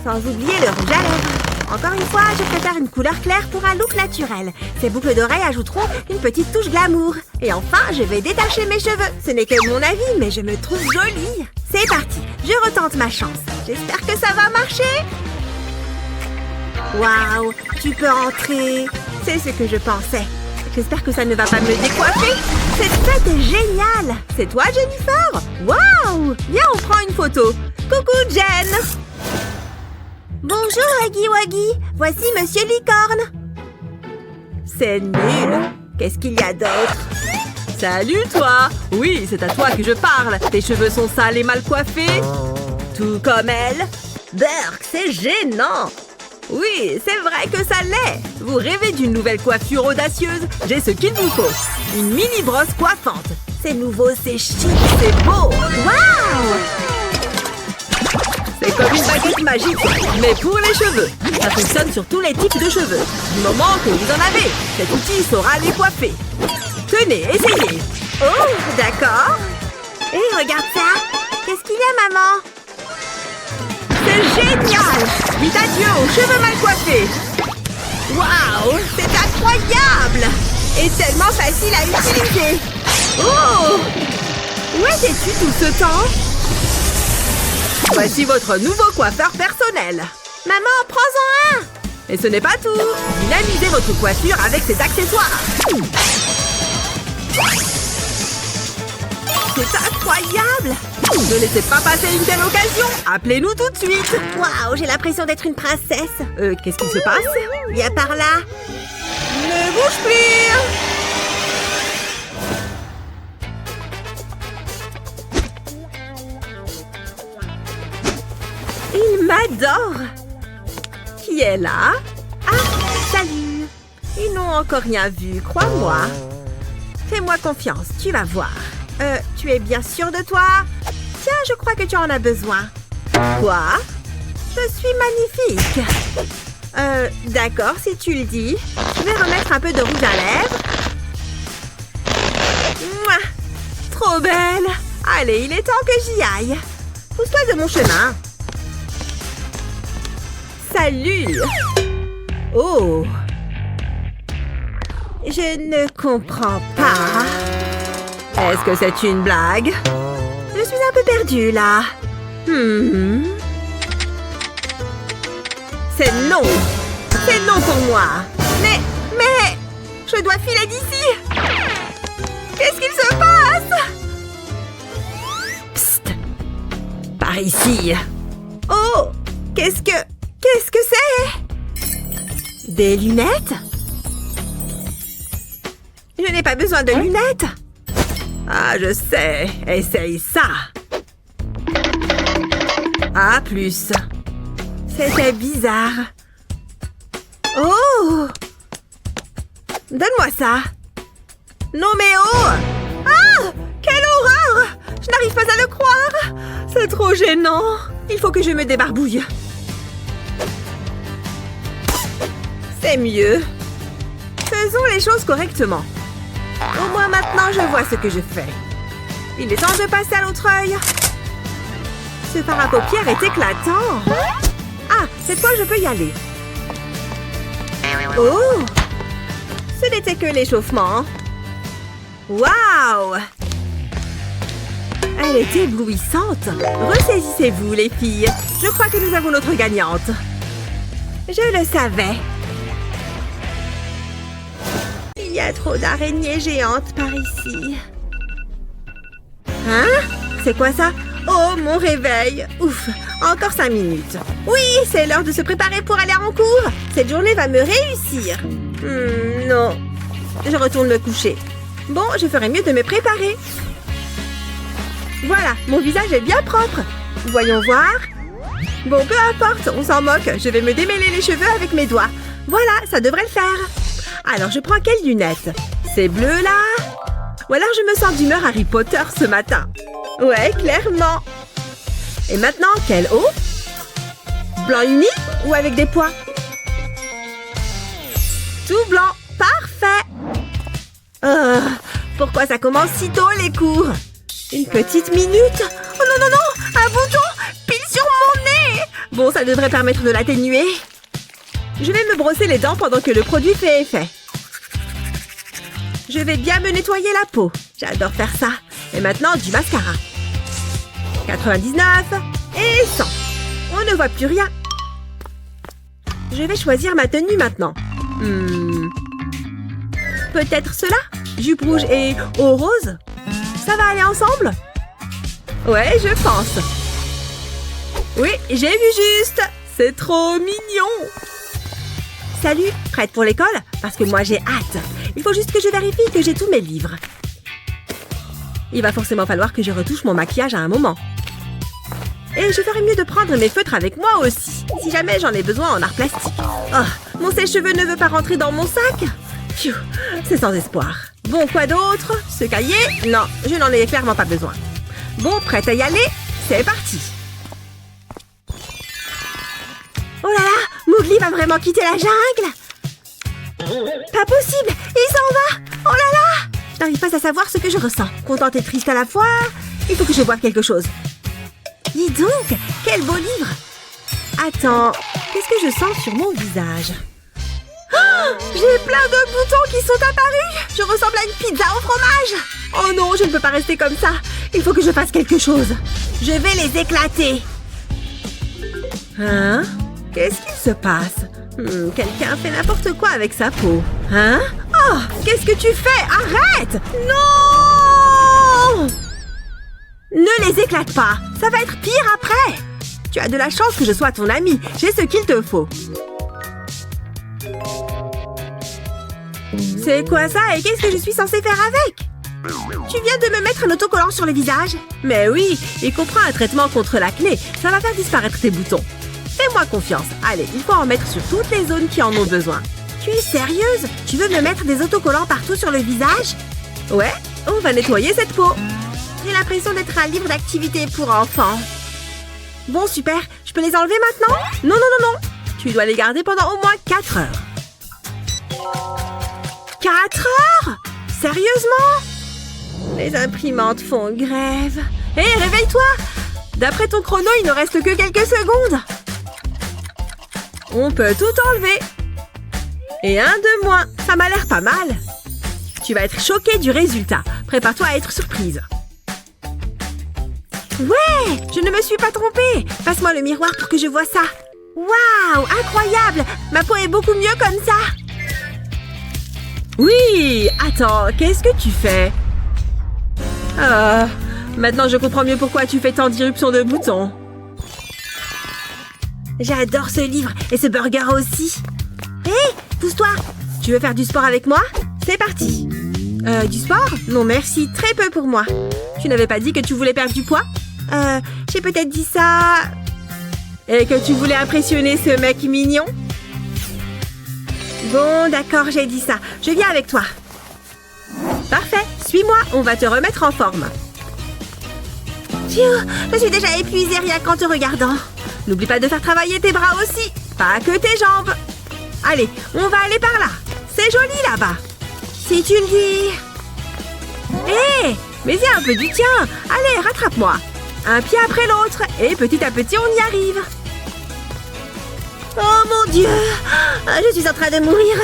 Sans oublier le rouge à lèvres. Encore une fois, je préfère une couleur claire pour un look naturel. Ces boucles d'oreilles ajouteront une petite touche glamour. Et enfin, je vais détacher mes cheveux. Ce n'est que mon avis, mais je me trouve jolie. C'est parti, je retente ma chance. J'espère que ça va marcher. Waouh, tu peux entrer. C'est ce que je pensais. J'espère que ça ne va pas me décoiffer. Cette fête est géniale. C'est toi, Jennifer? Waouh! Viens, on prend une photo. Coucou, Jen. Bonjour, Huggy Wuggy. Voici Monsieur Licorne. C'est nul. Qu'est-ce qu'il y a d'autre? Salut, toi. Oui, c'est à toi que je parle. Tes cheveux sont sales et mal coiffés. Tout comme elle. Berk, c'est gênant. Oui, c'est vrai que ça l'est. Vous rêvez d'une nouvelle coiffure audacieuse? J'ai ce qu'il vous faut. Une mini brosse coiffante. C'est nouveau, c'est chic, c'est beau. Waouh! C'est comme une baguette magique, mais pour les cheveux. Ça fonctionne sur tous les types de cheveux. Du moment que vous en avez, cet outil saura les coiffer. Tenez, essayez. Oh, d'accord. Hé, regarde ça. Qu'est-ce qu'il y a, maman? C'est génial! Vite adieu aux cheveux mal coiffés. Waouh, c'est incroyable! Et tellement facile à utiliser. Oh! Où étais-tu tout ce temps? Voici votre nouveau coiffeur personnel. Maman, prends-en un! Et ce n'est pas tout. Dynamisez votre coiffure avec ces accessoires. C'est incroyable! Ne laissez pas passer une telle occasion. Appelez-nous tout de suite. Waouh, j'ai l'impression d'être une princesse. Qu'est-ce qui se passe? Viens par là. Ne bouge plus! Il m'adore! Qui est là? Ah, salut! Ils n'ont encore rien vu, crois-moi. Fais-moi confiance, tu vas voir. Tu es bien sûre de toi? Tiens, je crois que tu en as besoin. Quoi? Je suis magnifique. D'accord, si tu le dis. Je vais remettre un peu de rouge à lèvres. Mouah! Trop belle! Allez, il est temps que j'y aille. Pousse-toi de mon chemin. Salut! Oh! Je ne comprends pas. Est-ce que c'est une blague? Je suis un peu perdue, là. C'est non! C'est non pour moi! Mais... Je dois filer d'ici! Qu'est-ce qu'il se passe? Psst! Par ici! Oh! Qu'est-ce que c'est? Des lunettes? Je n'ai pas besoin de lunettes! Ah, je sais. Essaye ça. Ah, plus. C'était bizarre. Oh! Donne-moi ça. Non mais oh! Ah! Quelle horreur! Je n'arrive pas à le croire. C'est trop gênant. Il faut que je me débarbouille. C'est mieux. Faisons les choses correctement. Au moins maintenant, je vois ce que je fais. Il est temps de passer à l'autre œil. Ce fard à paupières est éclatant. Ah, cette fois, je peux y aller. Oh! Ce n'était que l'échauffement. Waouh! Elle est éblouissante. Ressaisissez-vous, les filles. Je crois que nous avons notre gagnante. Je le savais. Il y a trop d'araignées géantes par ici. Hein? C'est quoi ça? Oh, mon réveil! Ouf! Encore 5 minutes. Oui, c'est l'heure de se préparer pour aller en cours. Cette journée va me réussir. Non. Je retourne me coucher. Bon, je ferai mieux de me préparer. Voilà, mon visage est bien propre. Voyons voir. Bon, peu importe, on s'en moque. Je vais me démêler les cheveux avec mes doigts. Voilà, ça devrait le faire. Alors, je prends quelles lunettes? C'est bleu, là? Ou alors je me sens d'humeur Harry Potter ce matin. Ouais, clairement. Et maintenant, quelle eau? Blanc uni ou avec des pois? Tout blanc. Parfait. Pourquoi ça commence si tôt, les cours? Une petite minute. Oh non, non, non! Un bouton pile sur mon nez! Bon, ça devrait permettre de l'atténuer. Je vais me brosser les dents pendant que le produit fait effet. Je vais bien me nettoyer la peau. J'adore faire ça. Et maintenant, du mascara. 99 et 100. On ne voit plus rien. Je vais choisir ma tenue maintenant. Peut-être cela? Jupe rouge et eau rose? Ça va aller ensemble? Ouais, je pense. Oui, j'ai vu juste. C'est trop mignon. Salut, prête pour l'école? Parce que moi, j'ai hâte. Il faut juste que je vérifie que j'ai tous mes livres. Il va forcément falloir que je retouche mon maquillage à un moment. Et je ferais mieux de prendre mes feutres avec moi aussi, si jamais j'en ai besoin en art plastique. Oh, mon sèche-cheveux ne veut pas rentrer dans mon sac. Pfiou, c'est sans espoir. Bon, quoi d'autre? Ce cahier? Non, je n'en ai clairement pas besoin. Bon, prête à y aller? C'est parti. Oh là là, Mowgli va vraiment quitter la jungle? Pas possible, il s'en va. Oh là là, je n'arrive pas à savoir ce que je ressens. Contente et triste à la fois. Il faut que je boive quelque chose. Dis donc, quel beau livre. Attends, qu'est-ce que je sens sur mon visage? Oh, j'ai plein de boutons qui sont apparus. Je ressemble à une pizza au fromage. Oh non, je ne peux pas rester comme ça. Il faut que je fasse quelque chose. Je vais les éclater. Hein? Qu'est-ce qu'il se passe? Quelqu'un fait n'importe quoi avec sa peau. Hein? Oh, qu'est-ce que tu fais? Arrête! Non! Ne les éclate pas. Ça va être pire après. Tu as de la chance que je sois ton ami. J'ai ce qu'il te faut. C'est quoi ça et qu'est-ce que je suis censée faire avec? Tu viens de me mettre un autocollant sur le visage? Mais oui, il comprend un traitement contre l'acné. Ça va faire disparaître tes boutons. Fais-moi confiance. Allez, il faut en mettre sur toutes les zones qui en ont besoin. Tu es sérieuse? Tu veux me mettre des autocollants partout sur le visage? Ouais, on va nettoyer cette peau. J'ai l'impression d'être un livre d'activités pour enfants. Bon, super. Je peux les enlever maintenant? Non, non, non, non. Tu dois les garder pendant au moins 4 heures. 4 heures? Sérieusement? Les imprimantes font grève. Hé, réveille-toi! D'après ton chrono, il ne reste que quelques secondes. On peut tout enlever. Et un de moins. Ça m'a l'air pas mal. Tu vas être choquée du résultat. Prépare-toi à être surprise. Ouais! Je ne me suis pas trompée. Passe-moi le miroir pour que je vois ça. Waouh! Incroyable! Ma peau est beaucoup mieux comme ça. Oui! Attends, qu'est-ce que tu fais? Maintenant je comprends mieux pourquoi tu fais tant d'irruptions de boutons. J'adore ce livre et ce burger aussi. Hé, pousse-toi. Tu veux faire du sport avec moi? C'est parti. Du sport? Non merci, très peu pour moi. Tu n'avais pas dit que tu voulais perdre du poids? J'ai peut-être dit ça... Et que tu voulais impressionner ce mec mignon? Bon, d'accord, j'ai dit ça. Je viens avec toi. Parfait, suis-moi, on va te remettre en forme. Pfiou, je suis déjà épuisée rien qu'en te regardant. N'oublie pas de faire travailler tes bras aussi, pas que tes jambes. Allez, on va aller par là. C'est joli là-bas. Si tu le dis. Hé, mais il y a un peu du tien. Allez, rattrape-moi. Un pied après l'autre, et petit à petit, on y arrive. Oh mon Dieu! Je suis en train de mourir.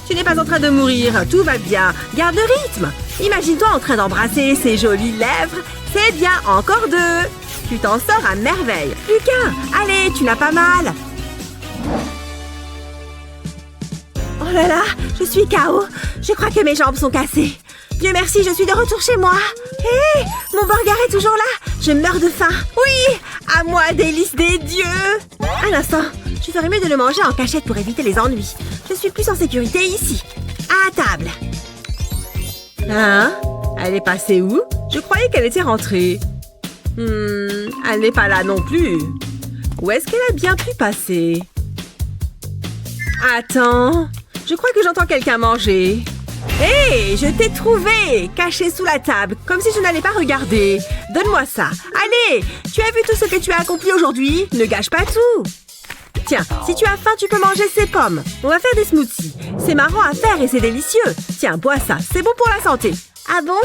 Tu n'es pas en train de mourir, tout va bien. Garde le rythme. Imagine-toi en train d'embrasser ces jolies lèvres. C'est bien, encore 2. Tu t'en sors à merveille. Plus qu'un. Allez, tu n'as pas mal. Oh là là, je suis KO. Je crois que mes jambes sont cassées. Dieu merci, je suis de retour chez moi. Hé, mon burger est toujours là. Je meurs de faim. Oui, à moi, délice des dieux. Un instant, je ferais mieux de le manger en cachette pour éviter les ennuis. Je suis plus en sécurité ici. À table. Hein? Elle est passée où? Je croyais qu'elle était rentrée. Elle n'est pas là non plus. Où est-ce qu'elle a bien pu passer? Attends, je crois que j'entends quelqu'un manger. Hé, je t'ai trouvé, caché sous la table, comme si je n'allais pas regarder. Donne-moi ça. Allez, tu as vu tout ce que tu as accompli aujourd'hui? Ne gâche pas tout. Tiens, si tu as faim, tu peux manger ces pommes. On va faire des smoothies. C'est marrant à faire et c'est délicieux. Tiens, bois ça, c'est bon pour la santé. Ah bon?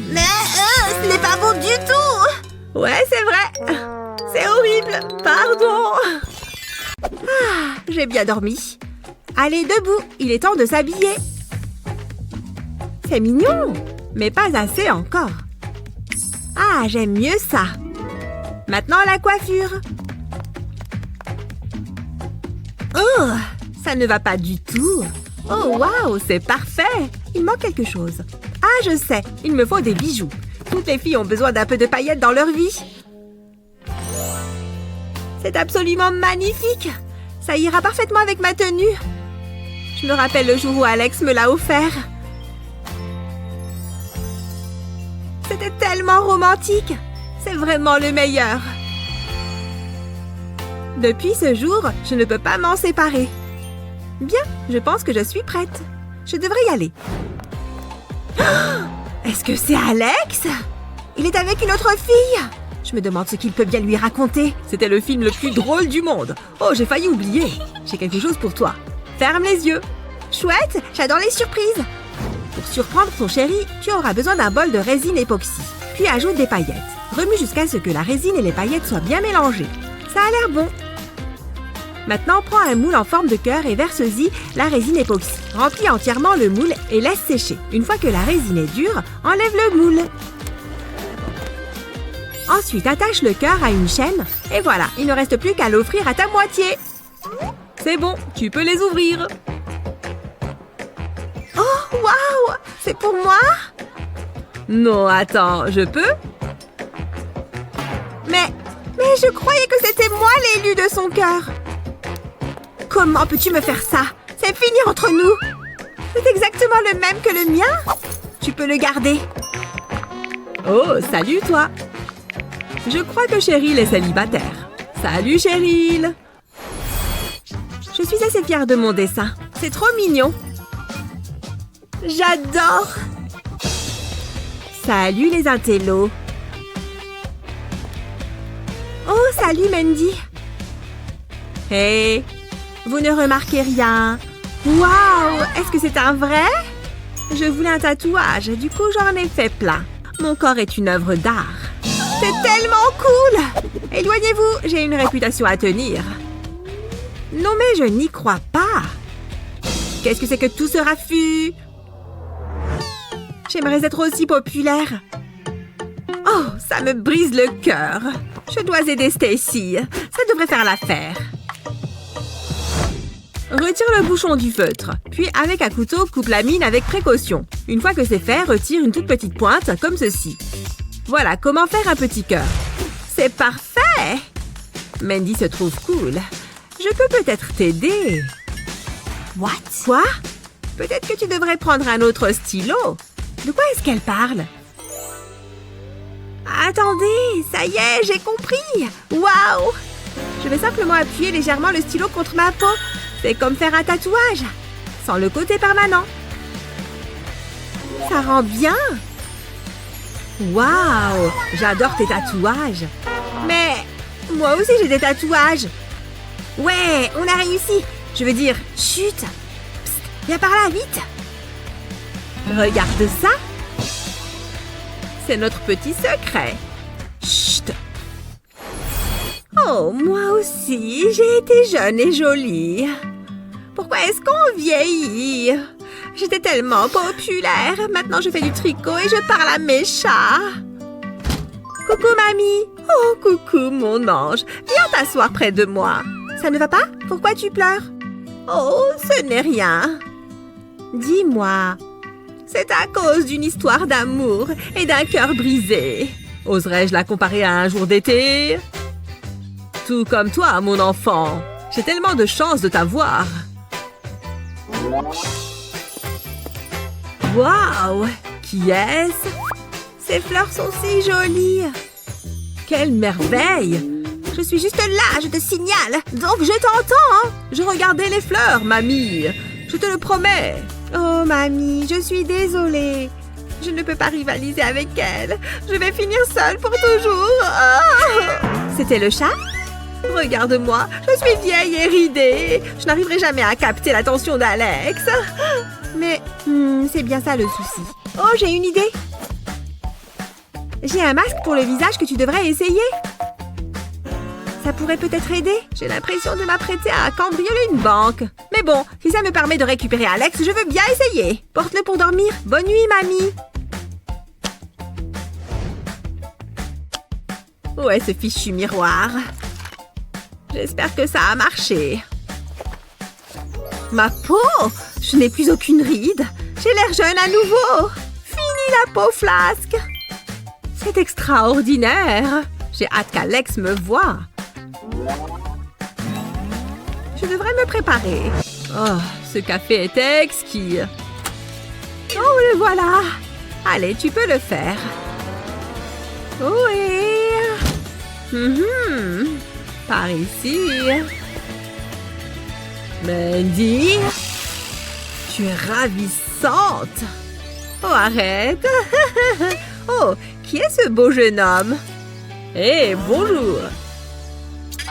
Mais ce n'est pas bon du tout. Ouais, c'est vrai. C'est horrible. Pardon. Ah, j'ai bien dormi. Allez, debout, il est temps de s'habiller. C'est mignon, mais pas assez encore. Ah, j'aime mieux ça. Maintenant, la coiffure. Oh, ça ne va pas du tout. Oh, waouh, c'est parfait. Il manque quelque chose. Ah, je sais, il me faut des bijoux. Toutes les filles ont besoin d'un peu de paillettes dans leur vie. C'est absolument magnifique. Ça ira parfaitement avec ma tenue. Je me rappelle le jour où Alex me l'a offert. C'était tellement romantique. C'est vraiment le meilleur. Depuis ce jour, je ne peux pas m'en séparer. Bien, je pense que je suis prête. Je devrais y aller. Est-ce que c'est Alex? Il est avec une autre fille. Je me demande ce qu'il peut bien lui raconter. C'était le film le plus drôle du monde. Oh, j'ai failli oublier. J'ai quelque chose pour toi. Ferme les yeux. Chouette, j'adore les surprises. Pour surprendre ton chéri, tu auras besoin d'un bol de résine époxy. Puis ajoute des paillettes. Remue jusqu'à ce que la résine et les paillettes soient bien mélangées. Ça a l'air bon. Maintenant, prends un moule en forme de cœur et verse-y la résine époxy. Remplis entièrement le moule et laisse sécher. Une fois que la résine est dure, enlève le moule. Ensuite, attache le cœur à une chaîne. Et voilà, il ne reste plus qu'à l'offrir à ta moitié. C'est bon, tu peux les ouvrir. Oh, waouh! C'est pour moi? Non, attends, je peux? Mais je croyais que c'était moi l'élu de son cœur. Comment peux-tu me faire ça? C'est fini entre nous. C'est exactement le même que le mien. Tu peux le garder. Oh, salut toi. Je crois que Cheryl est célibataire. Salut Cheryl. Je suis assez fière de mon dessin. C'est trop mignon. J'adore. Salut les intellos. Oh, salut Mandy. Hey. Vous ne remarquez rien. Waouh! Est-ce que c'est un vrai? Je voulais un tatouage, du coup j'en ai fait plein. Mon corps est une œuvre d'art. C'est tellement cool! Éloignez-vous, j'ai une réputation à tenir. Non mais je n'y crois pas. Qu'est-ce que c'est que tout ce raffut? J'aimerais être aussi populaire. Oh, ça me brise le cœur. Je dois aider Stacy. Ça devrait faire l'affaire. Retire le bouchon du feutre, puis avec un couteau, coupe la mine avec précaution. Une fois que c'est fait, retire une toute petite pointe, comme ceci. Voilà comment faire un petit cœur. C'est parfait! Mandy se trouve cool. Je peux peut-être t'aider. What? Quoi? Peut-être que tu devrais prendre un autre stylo. De quoi est-ce qu'elle parle? Attendez, ça y est, j'ai compris! Waouh! Je vais simplement appuyer légèrement le stylo contre ma peau. C'est comme faire un tatouage, sans le côté permanent. Ça rend bien. Waouh! J'adore tes tatouages. Mais moi aussi j'ai des tatouages. Ouais, on a réussi. Je veux dire, chut. Psst, viens par là, vite. Regarde ça. C'est notre petit secret. Chut. Oh, moi aussi, j'ai été jeune et jolie. Pourquoi est-ce qu'on vieillit? J'étais tellement populaire. Maintenant, je fais du tricot et je parle à mes chats. Coucou, mamie. Oh, coucou, mon ange. Viens t'asseoir près de moi. Ça ne va pas? Pourquoi tu pleures? Oh, ce n'est rien. Dis-moi. C'est à cause d'une histoire d'amour et d'un cœur brisé. Oserais-je la comparer à un jour d'été? Tout comme toi, mon enfant. J'ai tellement de chance de t'avoir. Waouh! Qui est-ce? Ces fleurs sont si jolies. Quelle merveille! Je suis juste là, je te signale. Donc je t'entends. Je regardais les fleurs, mamie. Je te le promets. Oh, mamie, je suis désolée. Je ne peux pas rivaliser avec elle. Je vais finir seule pour toujours. Oh! C'était le chat? Regarde-moi, je suis vieille et ridée. Je n'arriverai jamais à capter l'attention d'Alex. Mais c'est bien ça le souci. Oh, j'ai une idée. J'ai un masque pour le visage que tu devrais essayer. Ça pourrait peut-être aider. J'ai l'impression de m'apprêter à cambrioler une banque. Mais bon, si ça me permet de récupérer Alex, je veux bien essayer. Porte-le pour dormir. Bonne nuit, mamie. Où est ce fichu miroir? J'espère que ça a marché. Ma peau! Je n'ai plus aucune ride. J'ai l'air jeune à nouveau. Fini la peau flasque. C'est extraordinaire. J'ai hâte qu'Alex me voie. Je devrais me préparer. Oh, ce café est exquis. Oh, le voilà. Allez, tu peux le faire. Oh, et... Par ici. Mandy, tu es ravissante. Oh, arrête. Oh, qui est ce beau jeune homme? Hé, bonjour.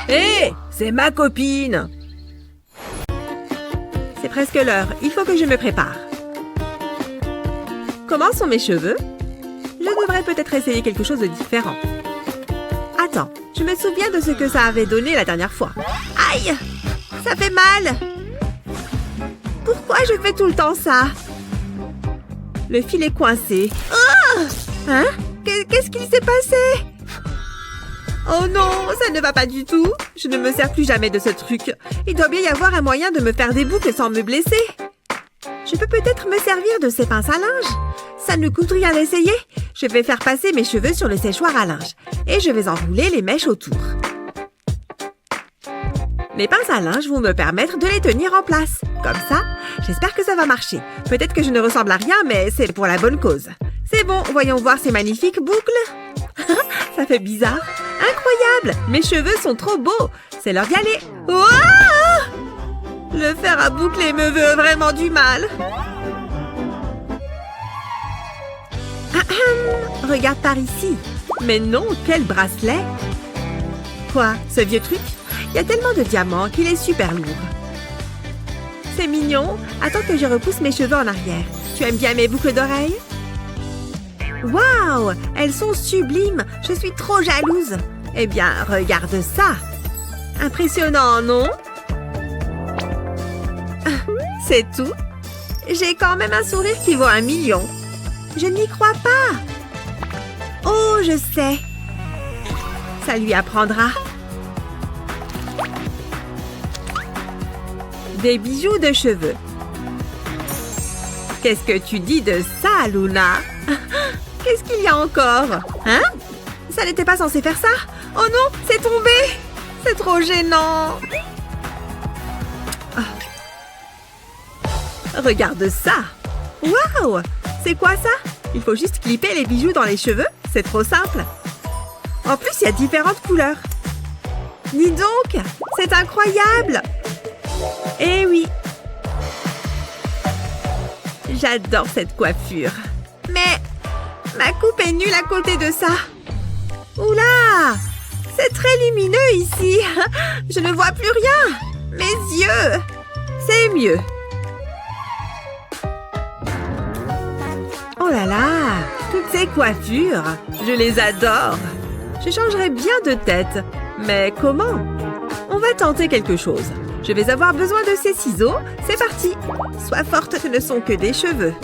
Hé, c'est ma copine. C'est presque l'heure. Il faut que je me prépare. Comment sont mes cheveux? Je devrais peut-être essayer quelque chose de différent. Attends, je me souviens de ce que ça avait donné la dernière fois. Aïe! Ça fait mal! Pourquoi je fais tout le temps ça? Le fil est coincé. Oh! Hein? Qu'est-ce qu'il s'est passé? Oh non, ça ne va pas du tout. Je ne me sers plus jamais de ce truc. Il doit bien y avoir un moyen de me faire des boucles sans me blesser. Je peux peut-être me servir de ces pinces à linge. Ça ne coûte rien d'essayer. Je vais faire passer mes cheveux sur le séchoir à linge. Et je vais enrouler les mèches autour. Les pinces à linge vont me permettre de les tenir en place. Comme ça, j'espère que ça va marcher. Peut-être que je ne ressemble à rien, mais c'est pour la bonne cause. C'est bon, voyons voir ces magnifiques boucles. Ça fait bizarre. Incroyable! Mes cheveux sont trop beaux. C'est l'heure d'y aller. Oh! Le fer à boucler me veut vraiment du mal. Regarde par ici. Mais non, quel bracelet! Quoi, ce vieux truc? Il y a tellement de diamants qu'il est super lourd. C'est mignon. Attends que je repousse mes cheveux en arrière. Tu aimes bien mes boucles d'oreilles? Waouh! Elles sont sublimes! Je suis trop jalouse! Eh bien, regarde ça! Impressionnant, non? C'est tout? J'ai quand même un sourire qui vaut 1 million. Je n'y crois pas! Oh, je sais! Ça lui apprendra. Des bijoux de cheveux. Qu'est-ce que tu dis de ça, Luna? Qu'est-ce qu'il y a encore? Hein? Ça n'était pas censé faire ça? Oh non, c'est tombé! C'est trop gênant! Regarde ça! Waouh! C'est quoi ça? Il faut juste clipper les bijoux dans les cheveux? C'est trop simple! En plus, il y a différentes couleurs. Dis donc! C'est incroyable! Eh oui! J'adore cette coiffure. Mais ma coupe est nulle à côté de ça. Oula! C'est très lumineux ici. Je ne vois plus rien. Mes yeux. C'est mieux. Oh là là! Toutes ces coiffures. Je les adore. Je changerais bien de tête. Mais comment? On va tenter quelque chose. Je vais avoir besoin de ces ciseaux. C'est parti. Sois forte, ce ne sont que des cheveux.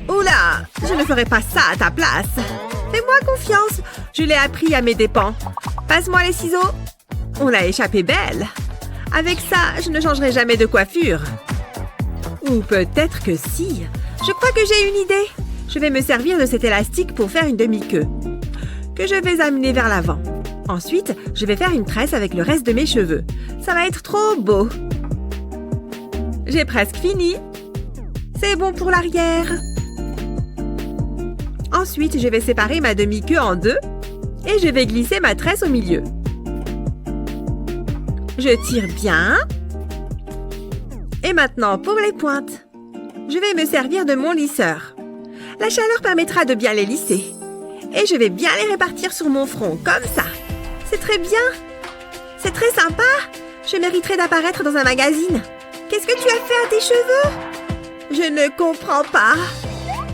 Oula! Je ne ferai pas ça à ta place. Fais-moi confiance. Je l'ai appris à mes dépens. Passe-moi les ciseaux. On l'a échappé belle. Avec ça, je ne changerai jamais de coiffure. Ou peut-être que si. Je crois que j'ai une idée. Je vais me servir de cet élastique pour faire une demi-queue. Que je vais amener vers l'avant. Ensuite, je vais faire une tresse avec le reste de mes cheveux. Ça va être trop beau. J'ai presque fini. C'est bon pour l'arrière. Ensuite, je vais séparer ma demi-queue en deux et je vais glisser ma tresse au milieu. Je tire bien. Et maintenant, pour les pointes. Je vais me servir de mon lisseur. La chaleur permettra de bien les lisser. Et je vais bien les répartir sur mon front, comme ça. C'est très bien. C'est très sympa. Je mériterais d'apparaître dans un magazine. Qu'est-ce que tu as fait à tes cheveux? Je ne comprends pas.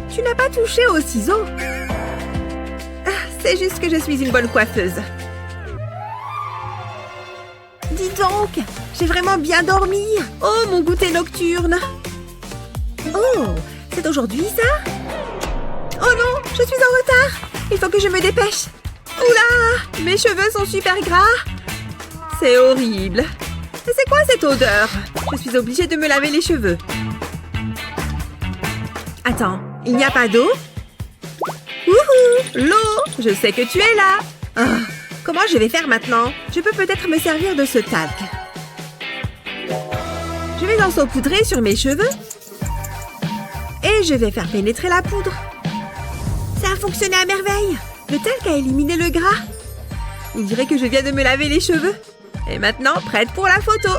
Tu n'as pas touché aux ciseaux. C'est juste que je suis une bonne coiffeuse. Dis donc, j'ai vraiment bien dormi. Oh, mon goûter nocturne. Oh, c'est aujourd'hui ça? Oh non, je suis en retard. Il faut que je me dépêche. Oula, mes cheveux sont super gras. C'est horrible. Mais c'est quoi cette odeur? Je suis obligée de me laver les cheveux. Attends, il n'y a pas d'eau? Wouhou, l'eau! Je sais que tu es là. Oh, comment je vais faire maintenant? Je peux peut-être me servir de ce talc. Je vais en saupoudrer sur mes cheveux. Et je vais faire pénétrer la poudre. Ça a fonctionné à merveille. Le talc a éliminé le gras. On dirait que je viens de me laver les cheveux. Et maintenant, prête pour la photo.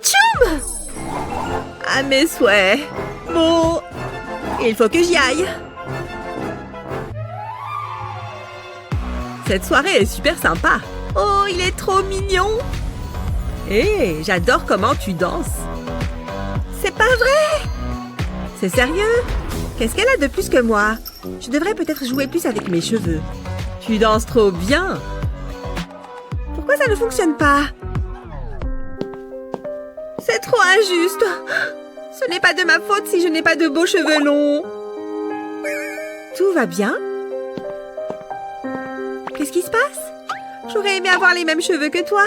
Tchoum! À mes souhaits. Bon, il faut que j'y aille. Cette soirée est super sympa. Oh, il est trop mignon. Hé, j'adore comment tu danses. C'est pas vrai! C'est sérieux? Qu'est-ce qu'elle a de plus que moi? Je devrais peut-être jouer plus avec mes cheveux. Tu danses trop bien. Pourquoi ça ne fonctionne pas? C'est trop injuste. Ce n'est pas de ma faute si je n'ai pas de beaux cheveux longs. Tout va bien? Qu'est-ce qui se passe? J'aurais aimé avoir les mêmes cheveux que toi.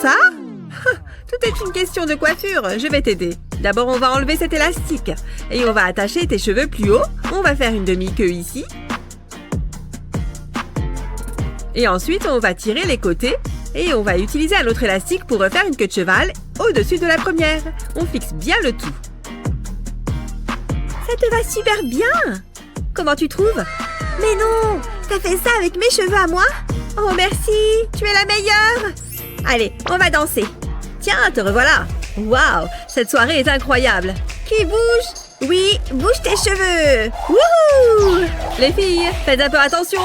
Ça? Tout est une question de coiffure. Je vais t'aider. D'abord, on va enlever cet élastique. Et on va attacher tes cheveux plus haut. On va faire une demi-queue ici. Et ensuite, on va tirer les côtés. Et on va utiliser un autre élastique pour refaire une queue de cheval au-dessus de la première. On fixe bien le tout. Ça te va super bien. Comment tu trouves? Mais non! T'as fait ça avec mes cheveux à moi? Oh, merci! Tu es la meilleure! Allez, on va danser. Tiens, te revoilà. Waouh, cette soirée est incroyable. Qui bouge? Oui, bouge tes cheveux. Wouhou! Les filles, faites un peu attention.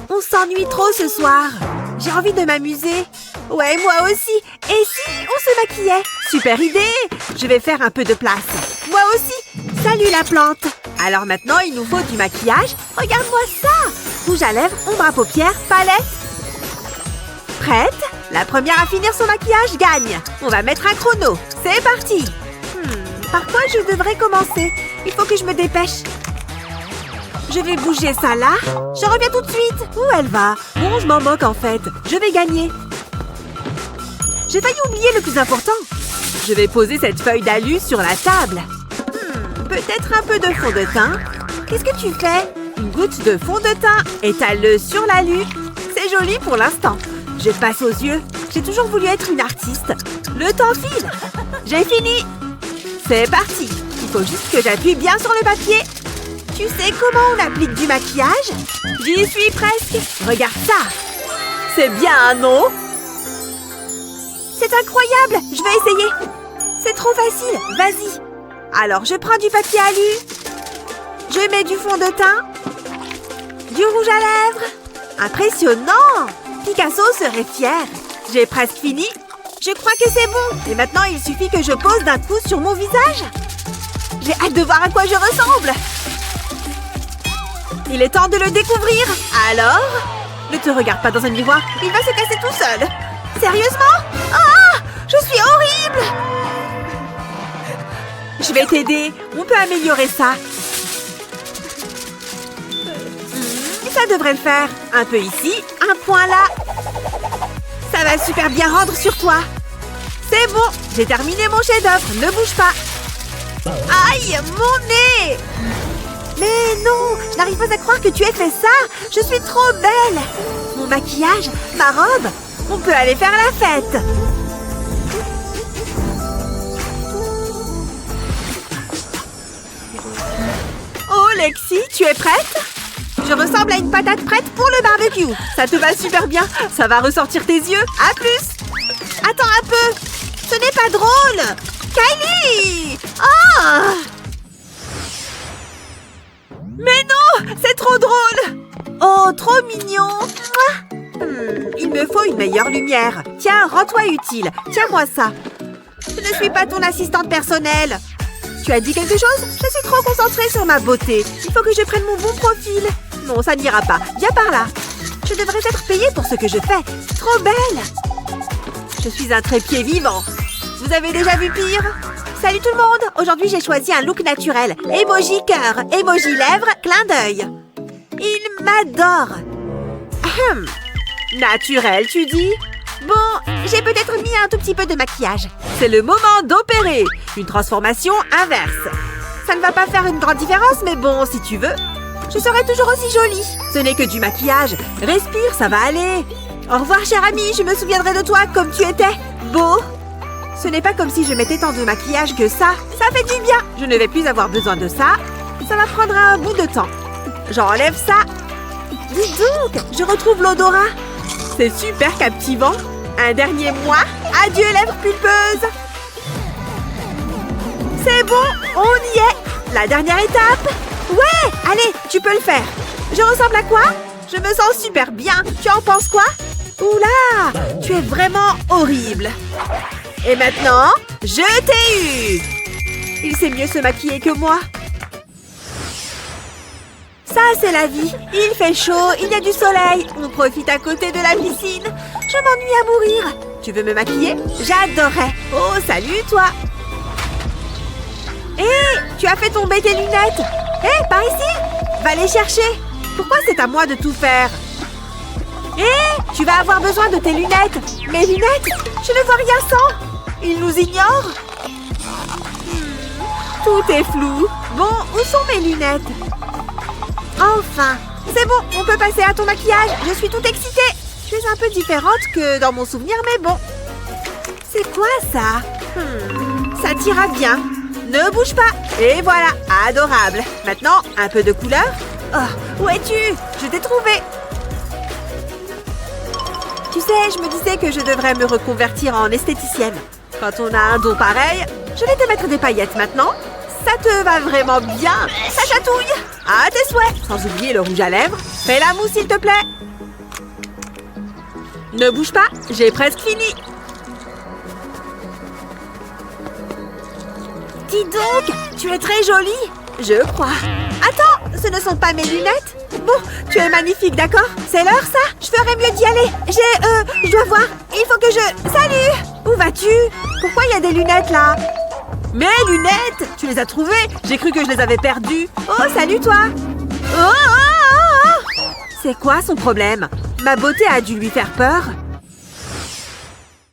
On s'ennuie trop ce soir. J'ai envie de m'amuser. Ouais, moi aussi. Et si on se maquillait? Super idée! Je vais faire un peu de place. Moi aussi. Salut la plante. Alors maintenant, il nous faut du maquillage. Regarde-moi ça! Rouge à lèvres, ombre à paupières, palette. Prête? La première à finir son maquillage gagne. On va mettre un chrono. C'est parti. Par quoi je devrais commencer? Il faut que je me dépêche. Je vais bouger ça là. Je reviens tout de suite. Où elle va? Bon, je m'en moque en fait. Je vais gagner. J'ai failli oublier le plus important. Je vais poser cette feuille d'alu sur la table. Peut-être un peu de fond de teint. Qu'est-ce que tu fais? Une goutte de fond de teint. Étale-le sur l'alu. C'est joli pour l'instant. Je passe aux yeux. J'ai toujours voulu être une artiste. Le temps file. J'ai fini. C'est parti. Il faut juste que j'appuie bien sur le papier. Tu sais comment on applique du maquillage? J'y suis presque. Regarde ça. C'est bien, non? C'est incroyable. Je vais essayer. C'est trop facile. Vas-y. Alors, je prends du papier alu. Je mets du fond de teint. Du rouge à lèvres. Impressionnant! Picasso serait fier. J'ai presque fini. Je crois que c'est bon. Et maintenant, il suffit que je pose d'un coup sur mon visage. J'ai hâte de voir à quoi je ressemble. Il est temps de le découvrir. Alors? Ne te regarde pas dans un miroir. Il va se casser tout seul. Sérieusement? Ah! Je suis horrible! Je vais t'aider. On peut améliorer ça. Ça devrait le faire. Un peu ici, un point là. Ça va super bien rendre sur toi. C'est bon, j'ai terminé mon chef-d'œuvre. Ne bouge pas. Aïe, mon nez! Mais non, je n'arrive pas à croire que tu aies fait ça. Je suis trop belle. Mon maquillage, ma robe. On peut aller faire la fête. Oh, Lexi, tu es prête? Je ressemble à une patate prête pour le barbecue. Ça te va super bien. Ça va ressortir tes yeux. À plus. Attends un peu. Ce n'est pas drôle. Kylie! Ah! Mais non! C'est trop drôle. Oh, trop mignon. Il me faut une meilleure lumière. Tiens, rends-toi utile. Tiens-moi ça. Je ne suis pas ton assistante personnelle. Tu as dit quelque chose? Je suis trop concentrée sur ma beauté. Il faut que je prenne mon bon profil. Non, ça n'ira pas. Viens par là. Je devrais être payée pour ce que je fais. Trop belle. Je suis un trépied vivant. Vous avez déjà vu pire? Salut tout le monde. Aujourd'hui, j'ai choisi un look naturel. Emoji cœur, emoji lèvres, clin d'œil. Il m'adore. Naturel, tu dis? Bon, j'ai peut-être mis un tout petit peu de maquillage. C'est le moment d'opérer. Une transformation inverse. Ça ne va pas faire une grande différence, mais bon, si tu veux. Je serai toujours aussi jolie. Ce n'est que du maquillage. Respire, ça va aller. Au revoir, chère amie. Je me souviendrai de toi comme tu étais. Beau. Ce n'est pas comme si je mettais tant de maquillage que ça. Ça fait du bien. Je ne vais plus avoir besoin de ça. Ça va prendre un bout de temps. J'enlève ça. Dis donc, je retrouve l'odorat. C'est super captivant. Un dernier mois. Adieu, lèvres pulpeuses. C'est bon, on y est. La dernière étape. Ouais, allez, tu peux le faire. Je ressemble à quoi? Je me sens super bien. Tu en penses quoi? Oula, tu es vraiment horrible. Et maintenant, je t'ai eu. Il sait mieux se maquiller que moi. Ça, c'est la vie. Il fait chaud, il y a du soleil. On profite à côté de la piscine. Je m'ennuie à mourir. Tu veux me maquiller? J'adorerais. Oh, salut, toi. Hé, tu as fait tomber tes lunettes. Hé, par ici. Va les chercher. Pourquoi c'est à moi de tout faire? Hé, tu vas avoir besoin de tes lunettes. Mes lunettes? Je ne vois rien sans. Ils nous ignorent. Tout est flou. Bon, où sont mes lunettes? Enfin, c'est bon, on peut passer à ton maquillage. Je suis toute excitée. Tu es un peu différente que dans mon souvenir, mais bon. C'est quoi ça? Ça t'ira bien. Ne bouge pas. Et voilà, adorable. Maintenant, un peu de couleur. Oh, où es-tu? Je t'ai trouvé. Tu sais, je me disais que je devrais me reconvertir en esthéticienne. Quand on a un don pareil, je vais te mettre des paillettes maintenant. Ça te va vraiment bien. Ça chatouille. À tes souhaits. Sans oublier le rouge à lèvres. Fais la mousse, s'il te plaît. Ne bouge pas, j'ai presque fini. Dis donc, tu es très jolie. Je crois. Attends, ce ne sont pas mes lunettes. Bon, tu es magnifique, d'accord? C'est l'heure, ça? Je ferais mieux d'y aller. Je dois voir. Il faut que je... Salut! Où vas-tu? Pourquoi il y a des lunettes, là? Mes lunettes! Tu les as trouvées? J'ai cru que je les avais perdues. Oh, salut, toi! Oh! C'est quoi son problème? Ma beauté a dû lui faire peur?